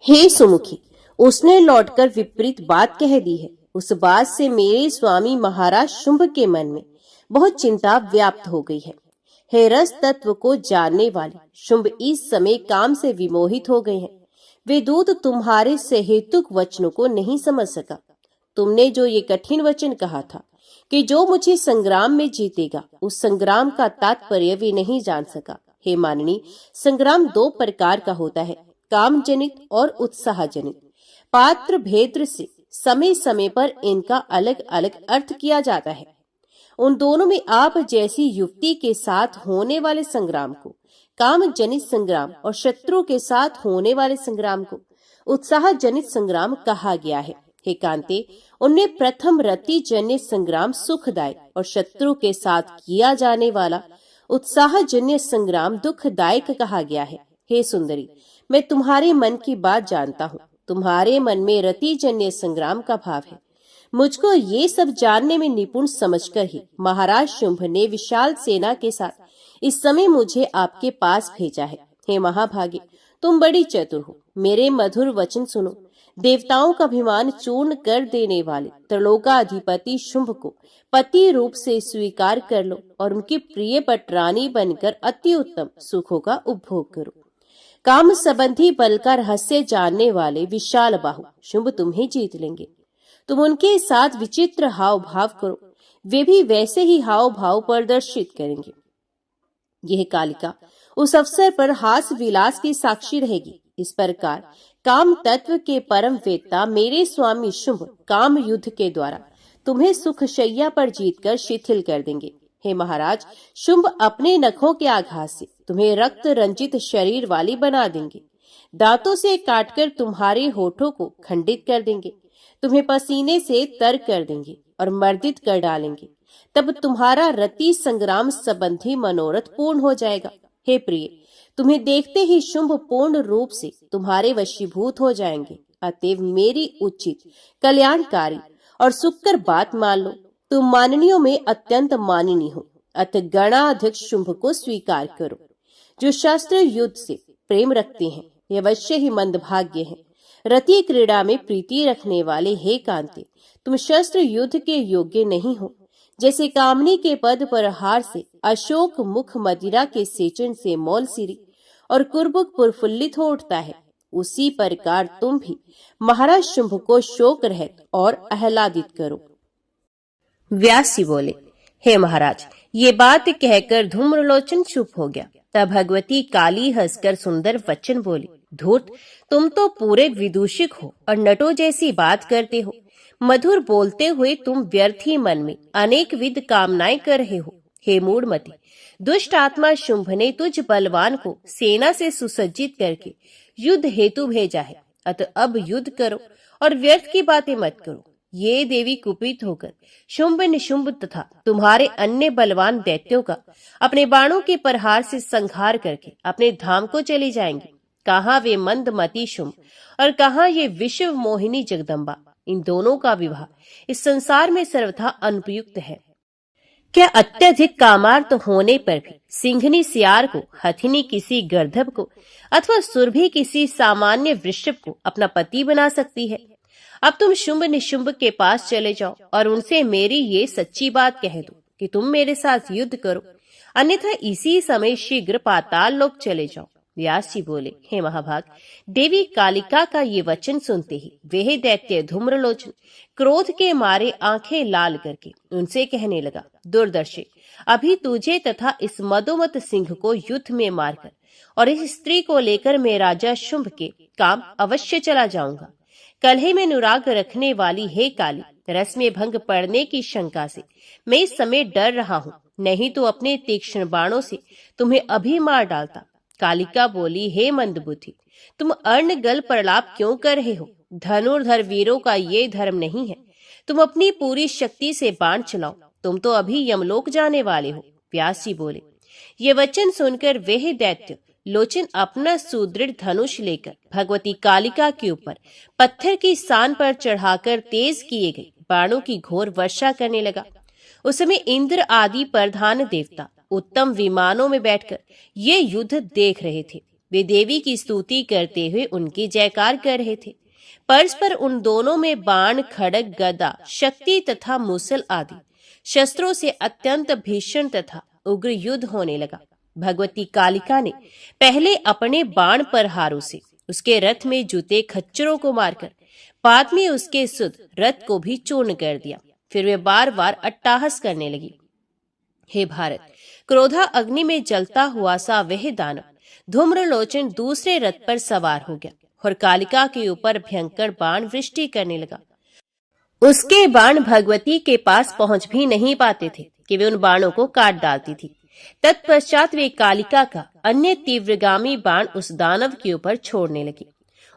हे सुमुखी, उसने लौटकर विपरीत बात कह दी है। उस बात से मेरे स्वामी महाराज शुंभ के मन में बहुत चिंता व्याप्त हो गई है। हे रस तत्व को जानने वाले शुंभ इस समय काम से विमोहित हो गए हैं। वे दूत तुम्हारे सहेतुक वचनों को नहीं समझ सका। तुमने जो ये कठिन वचन कहा था कि जो मुझे संग्राम में जीतेगा, उस संग्राम का तात्पर्य वे नहीं जान सका। हे माननी, संग्राम 2 प्रकार का होता है, काम जनित और उत्साह जनित। पात्र भेद्र से समय समय पर इनका अलग अलग अर्थ किया जाता है। उन दोनों में आप जैसी युवती के साथ होने वाले संग्राम को काम जनित संग्राम और शत्रु के साथ होने वाले संग्राम को उत्साह जनित संग्राम कहा गया है। हे कांते, उनमें प्रथम रति जन्य संग्राम सुखदायक और शत्रु के साथ किया जाने वाला उत्साह जन्य संग्राम दुखदायक कहा गया है। हे सुंदरी, मैं तुम्हारे मन की बात जानता हूँ। तुम्हारे मन में रति जन्य संग्राम का भाव है। मुझको ये सब जानने में निपुण समझकर ही महाराज शुंभ ने विशाल सेना के साथ इस समय मुझे आपके पास भेजा है। हे महाभागे, तुम बड़ी चतुर हो। मेरे मधुर वचन सुनो। देवताओं का अभिमान चूर्ण कर देने वाले त्रिलोकाधिपति शुंभ को पति रूप से स्वीकार कर लो और उनकी प्रिय पटरानी बनकर अति उत्तम सुखों का उपभोग करो। काम संबंधी बल का रहस्य जानने वाले विशाल बाहु शुंभ तुम्हें जीत लेंगे। तुम उनके साथ विचित्र हाव भाव करो, वे भी वैसे ही हाव भाव प्रदर्शित करेंगे। यह कालिका उस अवसर पर हास विलास की साक्षी रहेगी। इस प्रकार काम तत्व के परम वेत्ता मेरे स्वामी शुंभ काम युद्ध के द्वारा तुम्हें सुख शैया पर जीतकर शिथिल कर देंगे। हे महाराज, शुंभ अपने नखों के आघात से तुम्हें रक्त रंजित शरीर वाली बना देंगे। दांतों से काटकर तुम्हारे होठों को खंडित कर देंगे, तुम्हें पसीने से तर कर देंगे और मर्दित कर डालेंगे। तब तुम्हारा रति संग्राम संबंधी मनोरथ पूर्ण हो जाएगा। हे प्रिय, तुम्हें देखते ही शुंभ पूर्ण रूप से तुम्हारे वशीभूत हो जाएंगे। अतएव मेरी उचित कल्याणकारी और सुखकर बात मान लो। तुम माननीयों में अत्यंत माननीय हो, अतः गणाध्यक्ष शुंभ को स्वीकार करो। जो शास्त्र युद्ध से प्रेम रखते हैं ये अवश्य ही मंदभाग्य हैं। रति क्रीड़ा में प्रीति रखने वाले हे कांते, तुम शस्त्र युद्ध के योग्य नहीं हो। जैसे कामनी के पद पर हार से अशोक मुख मदिरा के सेचन से मौल सिरी और कुर्बुक प्रफुल्लित हो उठता है, उसी प्रकार तुम भी महाराज शुंभ को शोक रहित और आह्लादित करो। व्यास जी बोले, हे महाराज, ये बात कहकर धूम्रलोचन चुप हो गया। तब भगवती काली हंसकर सुंदर वचन बोली, धूर्त, तुम तो पूरे विदूषिक हो और नटो जैसी बात करते हो। मधुर बोलते हुए तुम व्यर्थ ही मन में अनेक विध कामनाएं कर रहे हो। हे मूढ़मती, दुष्ट आत्मा शुंभ ने तुझ बलवान को सेना से सुसज्जित करके युद्ध हेतु भेजा है। अतः अब युद्ध करो और व्यर्थ की बातें मत करो। ये देवी कुपित होकर शुंभ निशुंभ तथा तुम्हारे अन्य बलवान दैत्यों का अपने बाणों के प्रहार से संहार करके अपने धाम को चली जाएंगी। कहाँ वे मंदमती शुंभ और कहाँ ये विश्व मोहिनी जगदम्बा। इन दोनों का विवाह इस संसार में सर्वथा अनुपयुक्त है। क्या अत्यधिक कामार्थ होने पर भी सिंहनी सियार को, हथिनी किसी गर्दभ को अथवा सुरभि किसी सामान्य वृषभ को अपना पति बना सकती है? अब तुम शुंभ निशुंभ के पास चले जाओ और उनसे मेरी ये सच्ची बात कह दो कि तुम मेरे साथ युद्ध करो, अन्यथा इसी समय शीघ्र पाताल लोक चले जाओ। व्यास जी बोले, हे महाभाग, देवी कालिका का ये वचन सुनते ही वह दैत्य धूम्रलोचन क्रोध के मारे आंखें लाल करके उनसे कहने लगा, दुर्दर्शी, अभी तुझे तथा इस मदोमत सिंह को युद्ध में मारकर और इस स्त्री को लेकर मैं राजा शुंभ के काम अवश्य चला जाऊंगा। कलह में अनुराग रखने वाली हे काली, रस में भंग पड़ने की शंका से मैं इस समय डर रहा हूँ, नहीं तो अपने तीक्ष्ण बाणों से तुम्हें अभी मार डालता। कालिका बोली, हे मंदबुद्धि, तुम अर्णगल प्रलाप क्यों कर रहे हो? धनुर्धर वीरों का ये धर्म नहीं है। तुम अपनी पूरी शक्ति से बाण चलाओ, तुम तो अभी यमलोक जाने वाले हो। व्यास जी बोले, ये वचन सुनकर वह दैत्य लोचन अपना सुदृढ़ धनुष लेकर भगवती कालिका के ऊपर पत्थर की सान पर चढ़ाकर तेज किए गए बाणों की घोर वर्षा करने लगा। उस समय इंद्र आदि प्रधान देवता उत्तम विमानों में बैठकर ये युद्ध देख रहे थे। वे देवी की स्तुति करते हुए उनकी जयकार कर रहे थे। परस्पर उन दोनों में बाण, खड़ग, गदा, शक्ति तथा मुसल आदि शस्त्रों से अत्यंत भीषण तथा उग्र युद्ध होने लगा। भगवती कालिका ने पहले अपने बाण प्रहारों से उसके रथ में जुते खच्चरों को मारकर बाद में उसके सुध रथ को भी चूर्ण कर दिया। फिर वे बार बार अट्टहास करने लगी। हे भारत, क्रोधा अग्नि में जलता हुआ सा वह दानव धूम्रलोचन दूसरे रथ पर सवार हो गया और कालिका के ऊपर भयंकर बाण वृष्टि करने लगा। उसके बाण भगवती के पास पहुंच भी नहीं पाते थे। कि वे उन बाणों को काट डालती थी। तत्पश्चात वे कालिका का अन्य तीव्रगामी बाण उस दानव के ऊपर छोड़ने लगी।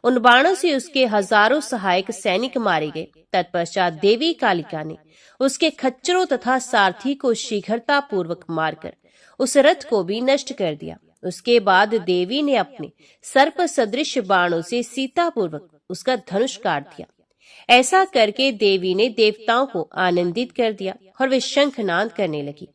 उन बाणों से उसके हजारों सहायक सैनिक मारे गए। तत्पश्चात देवी कालिका ने उसके खच्चरों तथा सारथी को शीघ्रता पूर्वक मारकर उस रथ को भी नष्ट कर दिया। उसके बाद देवी ने अपने सर्प सदृश बाणों से सीतापूर्वक उसका धनुष काट दिया। ऐसा करके देवी ने देवताओं को आनंदित कर दिया और वे शंखनाद करने लगी।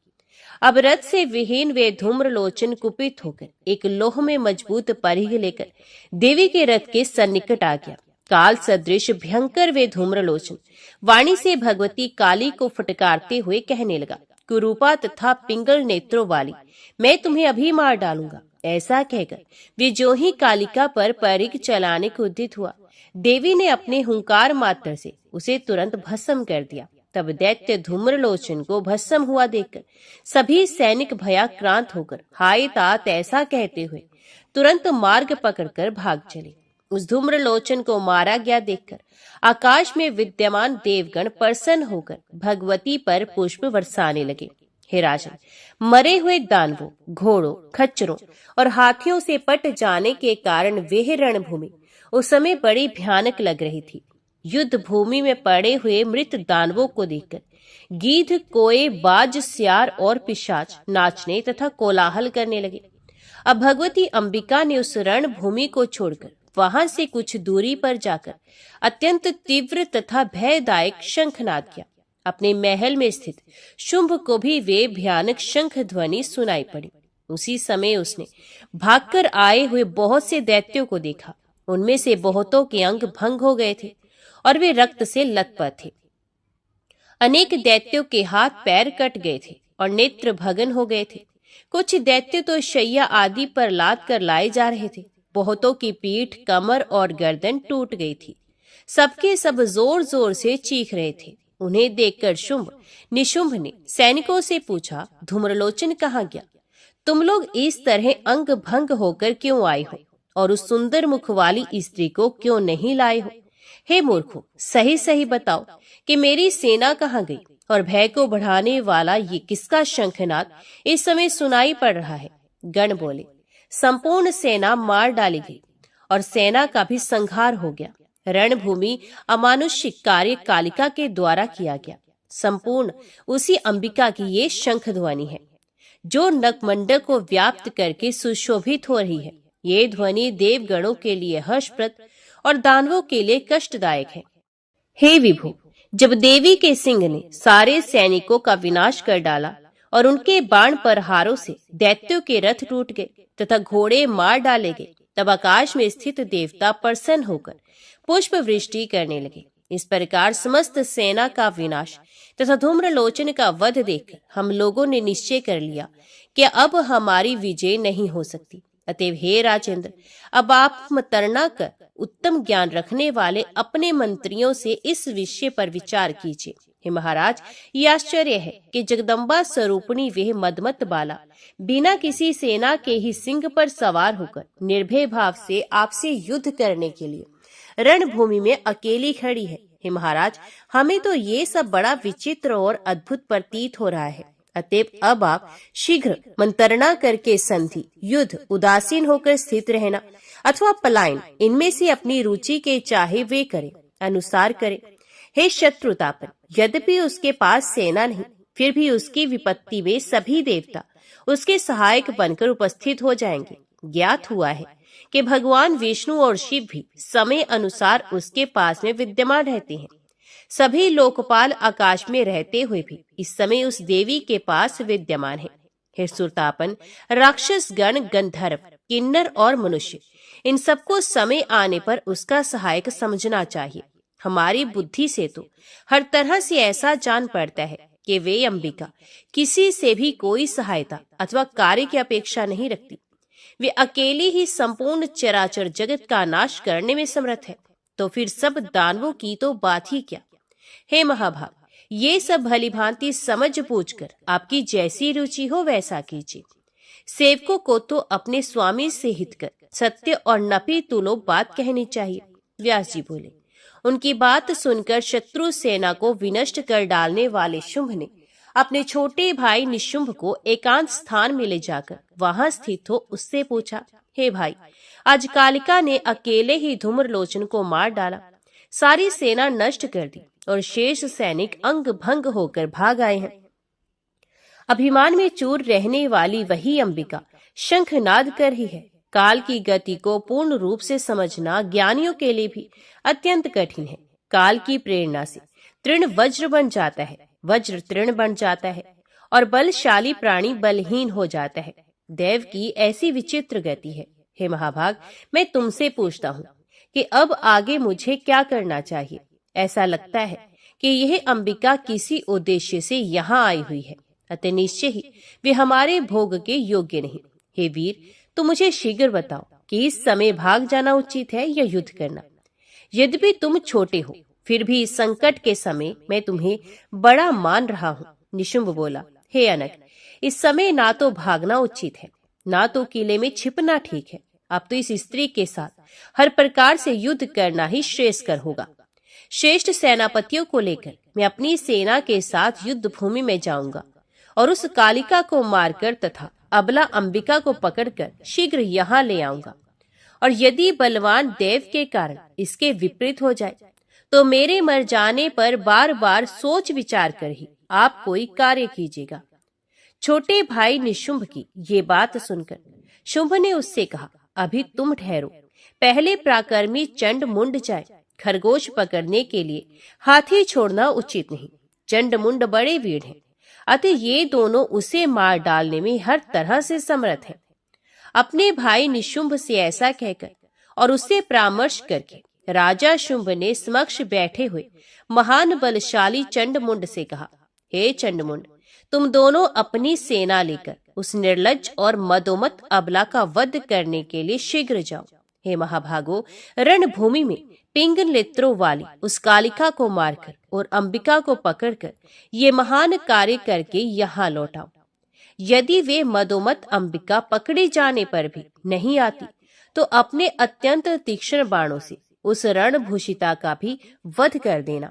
अब रथ से विहीन वे धूम्रलोचन कुपित होकर एक लोह में मजबूत परिघ लेकर देवी के रथ के सन्निकट आ गया। काल सदृश भयंकर वे धूम्रलोचन वाणी से भगवती काली को फटकारते हुए कहने लगा, कुरूपा तथा पिंगल नेत्रों वाली, मैं तुम्हें अभी मार डालूंगा। ऐसा कहकर वे जो ही कालिका पर परिघ चलाने को उद्यत हुआ, देवी ने अपने हुंकार मात्र से उसे तुरंत भस्म कर दिया। तब दैत्य धूम्रलोचन को भस्म हुआ देखकर सभी सैनिक भयाक्रांत होकर हाय तात ऐसा कहते हुए तुरंत मार्ग पकड़कर भाग चले। उस धूम्रलोचन को मारा गया देखकर आकाश में विद्यमान देवगण प्रसन्न होकर भगवती पर पुष्प बरसाने लगे। हे राजन, मरे हुए दानवों, घोड़ों, खच्चरों और हाथियों से पट जाने के कारण वह रणभूमि उस समय बड़ी भयानक लग रही थी। युद्ध भूमि में पड़े हुए मृत दानवों को देखकर गीध, कोए, बाज, सियार और पिशाच नाचने तथा कोलाहल करने लगे। अब भगवती अंबिका ने उस रणभूमि को छोड़कर वहां से कुछ दूरी पर जाकर अत्यंत तीव्र तथा भयदायक शंखनाद किया। अपने महल में स्थित शुंभ को भी वे भयानक शंख ध्वनि सुनाई पड़ी। उसी समय उसने भागकर आए हुए बहुत से दैत्यों को देखा। उनमें से बहुतों के अंग भंग हो गए थे और वे रक्त से लथपथ थे। अनेक दैत्यों के हाथ पैर कट गए थे और नेत्र भगन हो गए थे। कुछ दैत्य तो शैया आदि पर लाद कर लाए जा रहे थे। बहुतों की पीठ, कमर और गर्दन टूट गई थी। सबके सब जोर जोर से चीख रहे थे। उन्हें देखकर शुंभ निशुंभ ने सैनिकों से पूछा, धूम्रलोचन कहाँ गया? तुम लोग इस तरह अंग भंग होकर क्यों आए हो और उस सुंदर मुख वाली स्त्री को क्यों नहीं लाए हो? हे मूर्खों, सही सही बताओ कि मेरी सेना कहाँ गई और भय को बढ़ाने वाला ये किसका शंखनाद इस समय सुनाई पड़ रहा है? गण बोले, संपूर्ण सेना मार डाली गई और सेना का भी संहार हो गया। रणभूमि अमानुषिक कार्य कालिका के द्वारा किया गया। संपूर्ण उसी अंबिका की ये शंख ध्वनि है जो नखमंडल को व्याप्त करके सुशोभित हो रही है। ये ध्वनि देवगणों के लिए हर्षप्रद और दानवों के लिए कष्टदायक है। हे विभु, जब देवी के सिंह ने सारे सैनिकों का विनाश कर डाला और उनके बाण प्रहारों से दैत्यों के रथ टूट गए तथा घोड़े मार डाले गए, तब आकाश में स्थित देवता प्रसन्न होकर पुष्प वृष्टि करने लगे। इस प्रकार समस्त सेना का विनाश तथा धूम्रलोचन का वध देखकर हम लोगों ने निश्चय कर लिया कि अब हमारी विजय नहीं हो सकती। अतएव हे राजेंद्र, अब आप मतरना कर उत्तम ज्ञान रखने वाले अपने मंत्रियों से इस विषय पर विचार कीजिए। हे महाराज, ये आश्चर्य है कि जगदम्बा स्वरूपिणी वह मदमत बाला बिना किसी सेना के ही सिंह पर सवार होकर निर्भय भाव से आपसे युद्ध करने के लिए रणभूमि में अकेली खड़ी है। हे महाराज, हमें तो ये सब बड़ा विचित्र और अद्भुत प्रतीत हो रहा है। अतएव अब आप शीघ्र मंत्रणा करके संधि, युद्ध, उदासीन होकर स्थित रहना अथवा पलायन, इनमें से अपनी रुचि के चाहे वे करें, अनुसार करें। हे शत्रुतापन, यद्यपि उसके पास सेना नहीं, फिर भी उसकी विपत्ति में सभी देवता उसके सहायक बनकर उपस्थित हो जाएंगे। ज्ञात हुआ है कि भगवान विष्णु और शिव भी समय अनुसार उसके पास में विद्यमान रहते हैं। सभी लोकपाल आकाश में रहते हुए भी इस समय उस देवी के पास विद्यमान है। हे सुरतापन, राक्षस गण, गंधर्व, किन्नर और मनुष्य, इन सबको समय आने पर उसका सहायक समझना चाहिए। हमारी बुद्धि से तो हर तरह से ऐसा जान पड़ता है कि वे अंबिका किसी से भी कोई सहायता अथवा कार्य की अपेक्षा नहीं रखती। वे अकेली ही संपूर्ण चराचर जगत का नाश करने में समर्थ है। तो फिर सब दानवों की तो बात ही क्या। हे महाभाग, ये सब भली भांति समझ बूझकर आपकी जैसी रुचि हो वैसा कीजिए। सेवकों को तो अपने स्वामी से हित कर सत्य और नपी तुलो बात कहनी चाहिए। व्यास जी बोले, उनकी बात सुनकर शत्रु सेना को विनष्ट कर डालने वाले शुंभ ने अपने छोटे भाई निशुंभ को एकांत स्थान में ले जाकर वहां स्थित हो उससे पूछा, हे भाई, आज कालिका ने अकेले ही धूम्रलोचन को मार डाला, सारी सेना नष्ट कर दी और शेष सैनिक अंग भंग होकर भाग आए हैं। अभिमान में चूर रहने वाली वही अंबिका शंखनाद कर रही है। काल की गति को पूर्ण रूप से समझना ज्ञानियों के लिए भी अत्यंत कठिन है। काल की प्रेरणा से तृण वज्र बन जाता है, वज्र तृण बन जाता है और बलशाली प्राणी बलहीन हो जाता है। देव की ऐसी विचित्र गति है। हे महाभाग, मैं तुमसे पूछता हूँ कि अब आगे मुझे क्या करना चाहिए। ऐसा लगता है कि यह अंबिका किसी उद्देश्य से यहाँ आई हुई है, अतः निश्चय ही वे हमारे भोग के योग्य नहीं। हे वीर, तुम मुझे शीघ्र बताओ कि इस समय भाग जाना उचित है या युद्ध करना। यद्यपि तुम छोटे हो, फिर भी इस संकट के समय मैं तुम्हें बड़ा मान रहा हूँ। निशुंभ बोला, हे अनक, इस समय ना तो भागना उचित है, ना तो किले में छिपना ठीक है। अब तो इस स्त्री के साथ हर प्रकार से युद्ध करना ही श्रेयस्कर होगा। श्रेष्ठ सेनापतियों को लेकर मैं अपनी सेना के साथ युद्ध भूमि में जाऊंगा और उस कालिका को मारकर तथा अबला अंबिका को पकड़कर शीघ्र यहाँ ले आऊंगा। और यदि बलवान देव के कारण इसके विपरीत हो जाए तो मेरे मर जाने पर बार बार सोच विचार कर ही आप कोई कार्य कीजिएगा। छोटे भाई निशुंभ की ये बात सुनकर शुंभ ने उससे कहा, अभी तुम ठहरो, पहले पराक्रमी चंड मुंड जाए। खरगोश पकड़ने के लिए हाथी छोड़ना उचित नहीं। चंड मुंड बड़े वीर हैं, अतः ये दोनों उसे मार डालने में हर तरह से समर्थ हैं। अपने भाई निशुंभ से ऐसा कहकर और उससे परामर्श करके राजा शुंभ ने समक्ष बैठे हुए महान बलशाली चंडमुंड से कहा, हे चंडमुंड, तुम दोनों अपनी सेना लेकर उस निर्लज्ज और मदोमत अबला का वध करने के लिए शीघ्र जाओ। हे महाभागो, रणभूमि में पिंगल नेत्रों वाली उस कालिका को मारकर और अंबिका को पकड़कर ये महान कार्य करके यहाँ लौटाओ। यदि वे मदोमत अंबिका पकड़े जाने पर भी नहीं आती तो अपने अत्यंत तीक्ष्ण बाणों से उस रणभूषिता का भी वध कर देना।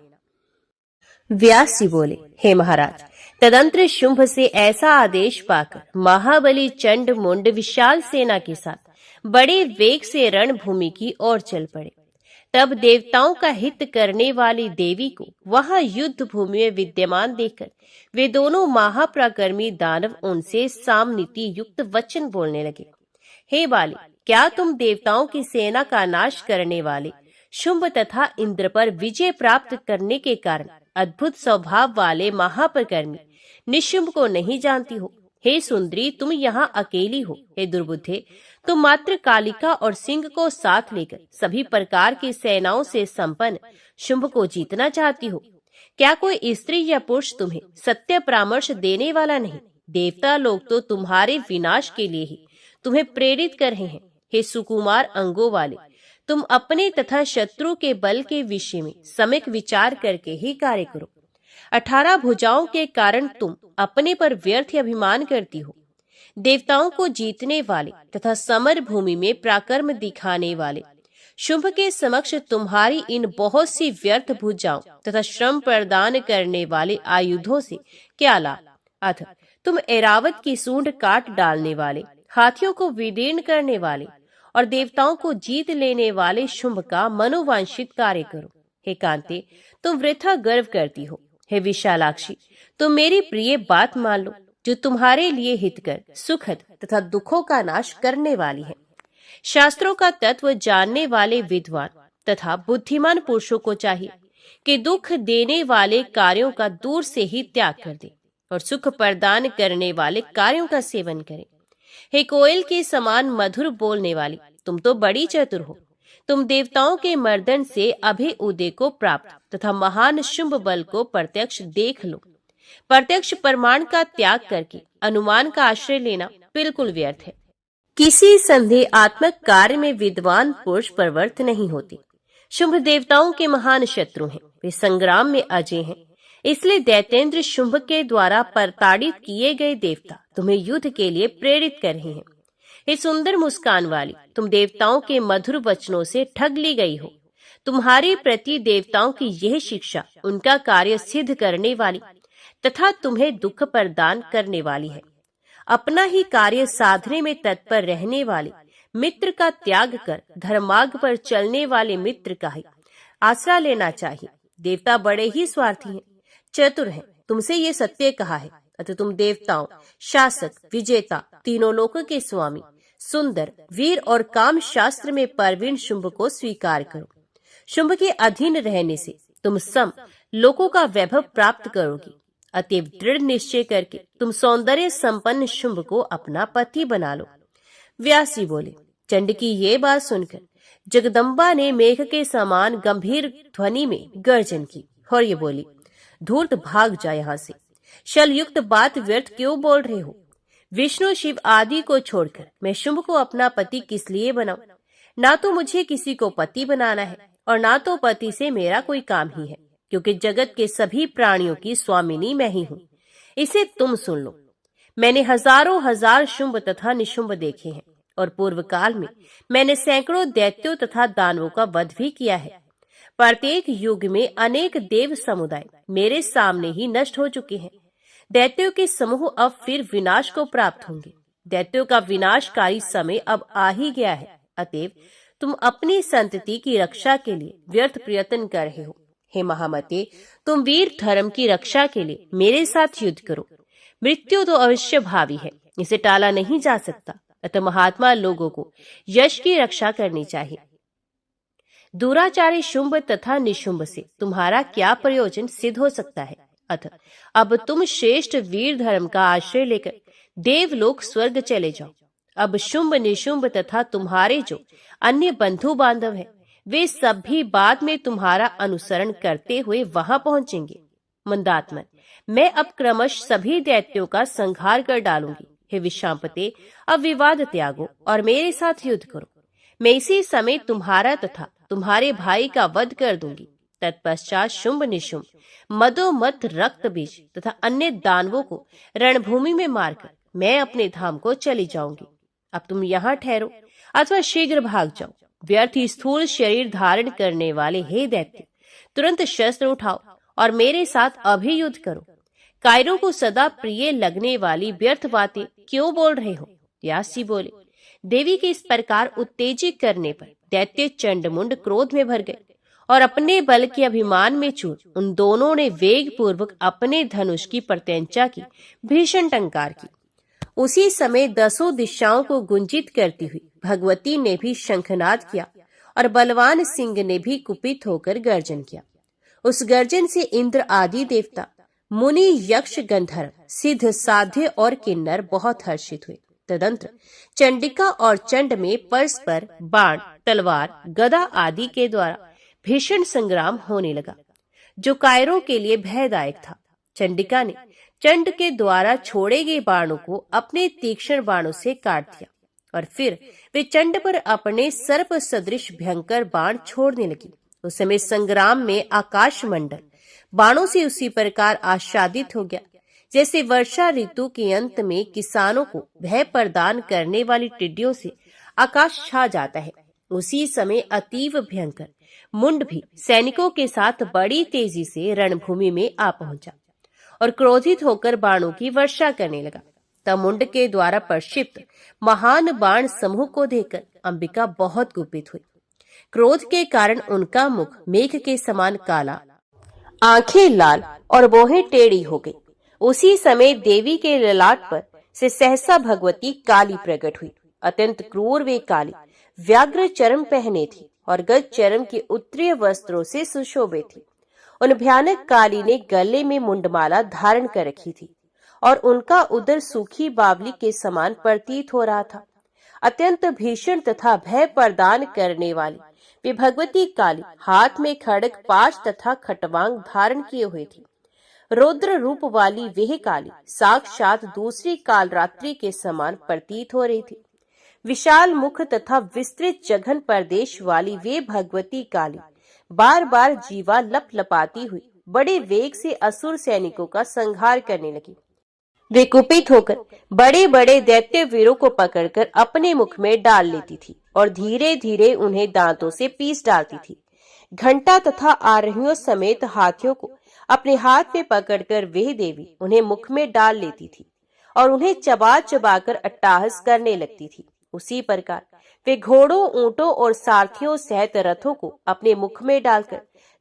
व्यास जी बोले, हे महाराज, तदंतर शुंभ से ऐसा आदेश पाकर महाबली चंड मुंड विशाल सेना के साथ बड़े वेग से रणभूमि की ओर चल पड़े। तब देवताओं का हित करने वाली देवी को वहां युद्ध भूमि में विद्यमान देखकर वे दोनों महापराक्रमी दानव उनसे सामनीति युक्त वचन बोलने लगे। हे बाली, क्या तुम देवताओं की सेना का नाश करने वाले शुंभ तथा इंद्र पर विजय प्राप्त करने के कारण अद्भुत स्वभाव वाले महापराक्रमी निशुंभ को नहीं जानती हो? हे सुंदरी, तुम यहाँ अकेली हो। हे दुर्बुद्धे, तुम मात्र कालिका और सिंह को साथ लेकर सभी प्रकार की सेनाओं से संपन्न शुंभ को जीतना चाहती हो। क्या कोई स्त्री या पुरुष तुम्हें सत्य परामर्श देने वाला नहीं? देवता लोग तो तुम्हारे विनाश के लिए ही तुम्हें प्रेरित कर रहे हैं। हे सुकुमार अंगों वाले, तुम अपने तथा शत्रु के बल के विषय में सम्यक विचार करके ही कार्य करो। 18 भुजाओं के कारण तुम अपने पर व्यर्थ अभिमान करती हो। देवताओं को जीतने वाले तथा समर भूमि में पराक्रम दिखाने वाले शुंभ के समक्ष तुम्हारी इन बहुत सी व्यर्थ भुजाओं तथा श्रम प्रदान करने वाले आयुधों से क्या लाभ? अथ तुम ऐरावत की सूंड काट डालने वाले, हाथियों को विदीर्ण करने वाले और देवताओं को जीत लेने वाले शुंभ का मनोवांछित कार्य करो। हे कांते, तुम वृथा गर्व करती हो। हे विशालाक्षी, तुम मेरी प्रिय बात मान लो, जो तुम्हारे लिए हितकर, सुखद तथा दुखों का नाश करने वाली है। शास्त्रों का तत्व जानने वाले विद्वान तथा बुद्धिमान पुरुषों को चाहिए कि दुख देने वाले कार्यों का दूर से ही त्याग कर दे और सुख प्रदान करने वाले कार्यों का सेवन करें। हे कोयल के समान मधुर बोलने वाली, तुम तो बड़ी चतुर हो। तुम देवताओं के मर्दन से अभय उदय को प्राप्त तथा महान शुंभ बल को प्रत्यक्ष देख लो। प्रत्यक्ष प्रमाण का त्याग करके अनुमान का आश्रय लेना बिल्कुल व्यर्थ है। किसी संदेहात्मक कार्य में विद्वान पुरुष प्रवृत्त नहीं होते। शुंभ देवताओं के महान शत्रु हैं, वे संग्राम में अजय हैं। इसलिए दैत्येंद्र शुंभ के द्वारा प्रताड़ित किए गए देवता तुम्हें युद्ध के लिए प्रेरित कर रहे हैं। हे सुंदर मुस्कान वाली, तुम देवताओं के मधुर वचनों से ठग ली गई हो। तुम्हारे प्रति देवताओं की यह शिक्षा उनका कार्य सिद्ध करने वाली तथा तुम्हें दुख प्रदान करने वाली है। अपना ही कार्य साधने में तत्पर रहने वाले मित्र का त्याग कर धर्मार्ग पर चलने वाले मित्र का ही आसरा लेना चाहिए। देवता बड़े ही स्वार्थी हैं, चतुर हैं, तुमसे ये सत्य कहा है। अतः तुम देवताओं, शासक, विजेता, तीनों लोकों के स्वामी, सुंदर, वीर और काम शास्त्र में परवीन शुंभ को स्वीकार करो। शुंभ के अधीन रहने से तुम सम लोकों का वैभव प्राप्त करोगी। अतएव दृढ़ निश्चय करके तुम सौंदर्य संपन्न शुंभ को अपना पति बना लो। व्यास जी बोले, चंड की ये बात सुनकर जगदम्बा ने मेघ के समान गंभीर ध्वनि में गर्जन की और ये बोली, धूर्त भाग जा यहाँ से, शलयुक्त बात व्यर्थ क्यों बोल रहे हो? विष्णु शिव आदि को छोड़कर मैं शुंभ को अपना पति किस लिए बनाऊं? ना तो मुझे किसी को पति बनाना है और ना तो पति से मेरा कोई काम ही है, क्योंकि जगत के सभी प्राणियों की स्वामिनी मैं ही हूँ। इसे तुम सुन लो। मैंने हजारों हजार शुंभ तथा निशुंभ देखे हैं और पूर्व काल में मैंने सैकड़ों दैत्यों तथा दानवों का वध भी किया है। प्रत्येक युग में अनेक देव समुदाय मेरे सामने ही नष्ट हो चुके हैं। दैत्यों के समूह अब फिर विनाश को प्राप्त होंगे। दैत्यों का विनाशकारी समय अब आ ही गया है। अतएव तुम अपनी संतति की रक्षा के लिए व्यर्थ प्रयत्न कर रहे हो। हे महामते, तुम वीर धर्म की रक्षा के लिए मेरे साथ युद्ध करो। मृत्यु तो अवश्य भावी है, इसे टाला नहीं जा सकता। अतः महात्मा लोगों को यश की रक्षा करनी चाहिए। दुराचारी शुंभ तथा निशुंभ से तुम्हारा क्या प्रयोजन सिद्ध हो सकता है? अतः अब तुम श्रेष्ठ वीर धर्म का आश्रय लेकर देवलोक स्वर्ग चले जाओ। अब शुंभ निशुंभ तथा तुम्हारे जो अन्य बंधु बांधव हैं, वे सब भी बाद में तुम्हारा अनुसरण करते हुए वहां पहुंचेंगे। मंदात्मन, मैं अब क्रमश सभी दैत्यों का संहार कर डालूंगी। हे विशांपते, अब विवाद त्यागो और मेरे साथ युद्ध करो। मैं इसी समय तुम्हारा तथा तुम्हारे भाई का वध कर दूंगी। तत्पश्चात शुंभ निशुंभ, मदोमत, रक्त बीज तथा अन्य दानवों को रणभूमि में मारकर मैं अपने धाम को चली जाऊंगी। अब तुम यहाँ ठहरो अथवा शीघ्र भाग जाओ। व्यर्थ स्थूल शरीर धारण करने वाले हे दैत्य, तुरंत शस्त्र उठाओ और मेरे साथ अभी युद्ध करो। कायरों को सदा प्रिय लगने वाली व्यर्थ बातें क्यों बोल रहे हो? व्यास जी बोले, देवी के इस प्रकार उत्तेजित करने पर दैत्य चंडमुंड क्रोध में भर गए और अपने बल के अभिमान में चूर उन दोनों ने वेग पूर्वक अपने धनुष की प्रत्यंचा की, भीषण टंकार की। उसी समय 10 दिशाओं को गुंजित करती हुई भगवती ने भी शंखनाद किया और बलवान सिंह ने भी कुपित होकर गर्जन किया। उस गर्जन से इंद्र आदि देवता, मुनि, यक्ष, गंधर्व, सिद्ध, साध्य और किन्नर बहुत हर्षित हुए। तदंतर चंडिका और चंड में परस्पर बाण, तलवार, गदा आदि के द्वारा भीषण संग्राम होने लगा, जो कायरों के लिए भयदायक था। चंडिका ने चंड के द्वारा छोड़े गए बाणों को अपने तीक्ष्ण बाणों से काट दिया और फिर वे चंड पर अपने सर्प सदृश भयंकर बाण छोड़ने लगी। उस समय संग्राम में आकाश मंडल बाणों से उसी प्रकार आच्छादित हो गया जैसे वर्षा ऋतु के अंत में किसानों को भय प्रदान करने वाली टिड्डियों से आकाश छा जाता है। उसी समय अतीव भयंकर मुंड भी सैनिकों के साथ बड़ी तेजी से रणभूमि में आ पहुंचा और क्रोधित होकर बाणों की वर्षा करने लगा। तब मुंड के द्वारा प्रक्षिप्त महान बाण समूह को देखकर अंबिका बहुत कुपित हुई। क्रोध के कारण उनका मुख मेघ के समान काला, आंखें लाल और बोहें टेढ़ी हो गई। उसी समय देवी के ललाट पर से सहसा भगवती काली प्रकट हुई। अत्यंत क्रूर वे काली व्याघ्र चर्म पहने थी और गज चर्म के उत्तरीय वस्त्रों से सुशोभित थी। उन भयानक काली ने गले में मुंडमाला धारण कर रखी थी और उनका उदर सूखी बावली के समान प्रतीत हो रहा था। अत्यंत भीषण तथा भय प्रदान करने वाली वे भगवती काली हाथ में खड्ग, पाश तथा खटवांग धारण किए हुए थी। रौद्र रूप वाली वह काली साक्षात दूसरी कालरात्रि के समान प्रतीत हो रही थी। विशाल मुख तथा विस्तृत जघन प्रदेश वाली वे भगवती काली बार बार जीवा लपलपाती हुई बड़े वेग से असुर सैनिकों का संहार करने लगी। वे कुपित होकर बड़े बड़े दैत्य वीरों को पकड़कर अपने मुख में डाल लेती थी और धीरे धीरे उन्हें दांतों से पीस डालती थी। घंटा तथा आरोहियों समेत हाथियों को अपने हाथ में पकड़कर वह देवी उन्हें मुख में डाल लेती थी और उन्हें चबा चबाकर अट्टहास करने लगती थी। उसी प्रकार वे घोड़ों, ऊंटों और सारथियों सहित रथों को अपने मुख में डालकर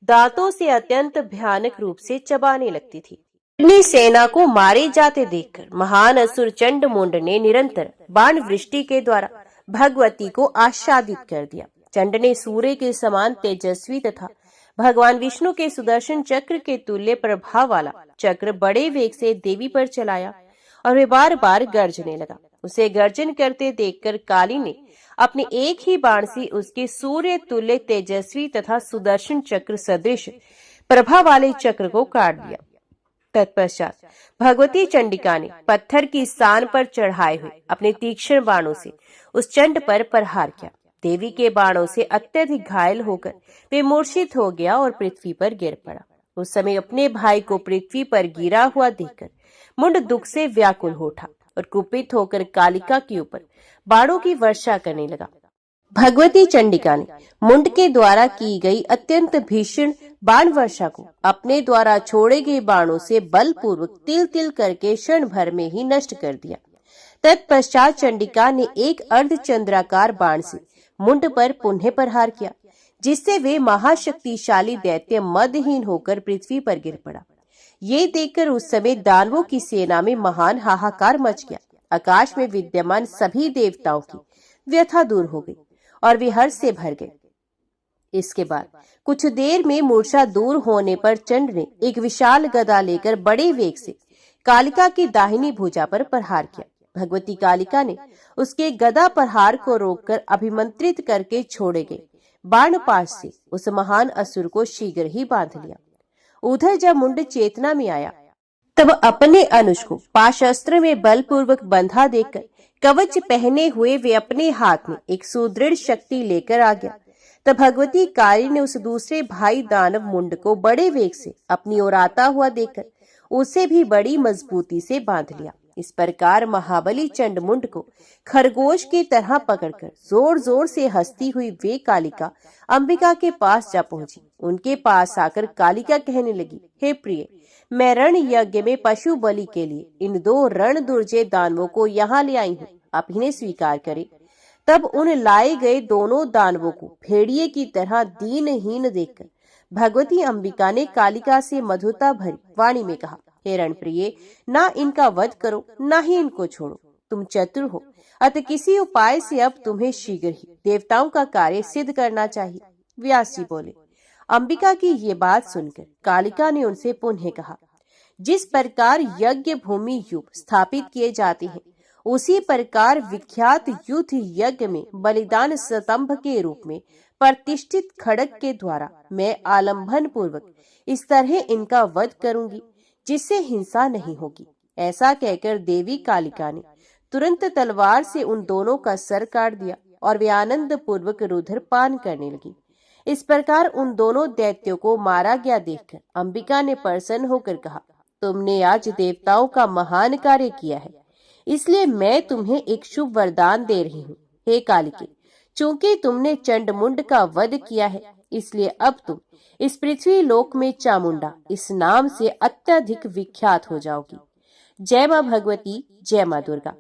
दांतों से अत्यंत भयानक रूप से चबाने लगती थी। अपनी सेना को मारे जाते देखकर महान असुर चंडमुंड ने निरंतर बाण वृष्टि के द्वारा भगवती को आच्छादित कर दिया। चंड ने सूर्य के समान तेजस्वी तथा भगवान विष्णु के सुदर्शन चक्र के तुल्य प्रभाव वाला चक्र बड़े वेग से देवी पर चलाया और वे बार बार गर्जने लगा। उसे गर्जन करते देखकर काली ने अपने एक ही बाण से उसके सूर्य तुल्य तेजस्वी तथा सुदर्शन चक्र सदृश प्रभा वाले चक्र को काट दिया। तत्पश्चात भगवती चंडिका ने पत्थर की स्थान पर चढ़ाए हुए अपने तीक्ष्ण बाणों से उस चंड पर प्रहार किया। देवी के बाणों से अत्यधिक घायल होकर वे मूर्छित हो गया और पृथ्वी पर गिर पड़ा। उस समय अपने भाई को पृथ्वी पर गिरा हुआ देखकर मुंड दुख से व्याकुल हो उठा और कुपित होकर कालिका के ऊपर बाणों की वर्षा करने लगा। भगवती चंडिका ने मुंड के द्वारा की गई अत्यंत भीषण बाण वर्षा को अपने द्वारा छोड़े गए बाणों से बलपूर्वक तिल तिल करके क्षण भर में ही नष्ट कर दिया। तत्पश्चात चंडिका ने एक अर्धचंद्राकार बाण से मुंड पर पुनः प्रहार किया, जिससे वे महाशक्तिशाली दैत्य मदहीन होकर पृथ्वी पर गिर पड़ा। ये देखकर उस समय दानवों की सेना में महान हाहाकार मच गया। आकाश में विद्यमान सभी देवताओं की व्यथा दूर हो गई और वे हर्ष से भर गए। इसके बाद कुछ देर में मूर्छा दूर होने पर चंड ने एक विशाल गदा लेकर बड़े वेग से कालिका की दाहिनी भुजा पर प्रहार किया। भगवती कालिका ने उसके गदा प्रहार को रोककर अभिमंत्रित करके छोड़े गए बाण पाश से उस महान असुर को शीघ्र ही बांध लिया। उधर जब मुंड चेतना में आया तब अपने अनुज को पाशास्त्र में बलपूर्वक बंधा देखकर कवच पहने हुए वे अपने हाथ में एक सुदृढ़ शक्ति लेकर आ गया। तब भगवती काली ने उस दूसरे भाई दानव मुंड को बड़े वेग से अपनी ओर आता हुआ देखकर उसे भी बड़ी मजबूती से बांध लिया। इस प्रकार महाबली चंडमुंड को खरगोश की तरह पकड़कर जोर जोर से हंसती हुई वे कालिका अंबिका के पास जा पहुंची। उनके पास आकर कालिका कहने लगी, हे प्रिय, मैं रण यज्ञ में पशु बलि के लिए इन दो रण दुर्जय दानवों को यहाँ ले आई हूँ, आप इन्हें स्वीकार करें। तब उन लाए गए दोनों दानवों को भेड़िए की तरह दीनहीन देखकर भगवती अंबिका ने कालिका से मधुरता भरी वाणी में कहा, हे रण प्रिय, ना इनका वध करो ना ही इनको छोड़ो। तुम चतुर हो, अतः किसी उपाय से अब तुम्हें शीघ्र ही देवताओं का कार्य सिद्ध करना चाहिए। व्यास जी बोले। अंबिका की ये बात सुनकर कालिका ने उनसे पुनः कहा, जिस प्रकार यज्ञ भूमि युग स्थापित किए जाते हैं, उसी प्रकार विख्यात युद्ध यज्ञ में बलिदान स्तंभ के रूप में प्रतिष्ठित खड़ग के द्वारा मैं आलंबन पूर्वक इस तरह इनका वध करूंगी जिससे हिंसा नहीं होगी। ऐसा कहकर देवी कालिका ने तुरंत तलवार से उन दोनों का सर काट दिया और वे आनंद पूर्वक रुधिर पान करने लगी। इस प्रकार उन दोनों दैत्यों को मारा गया देखकर अंबिका ने प्रसन्न होकर कहा, तुमने आज देवताओं का महान कार्य किया है, इसलिए मैं तुम्हें एक शुभ वरदान दे रही हूँ। हे कालिके, चूंकि तुमने चंडमुंड का वध किया है, इसलिए अब तुम इस पृथ्वी लोक में चामुंडा इस नाम से अत्यधिक विख्यात हो जाओगी। जय मां भगवती, जय मां दुर्गा।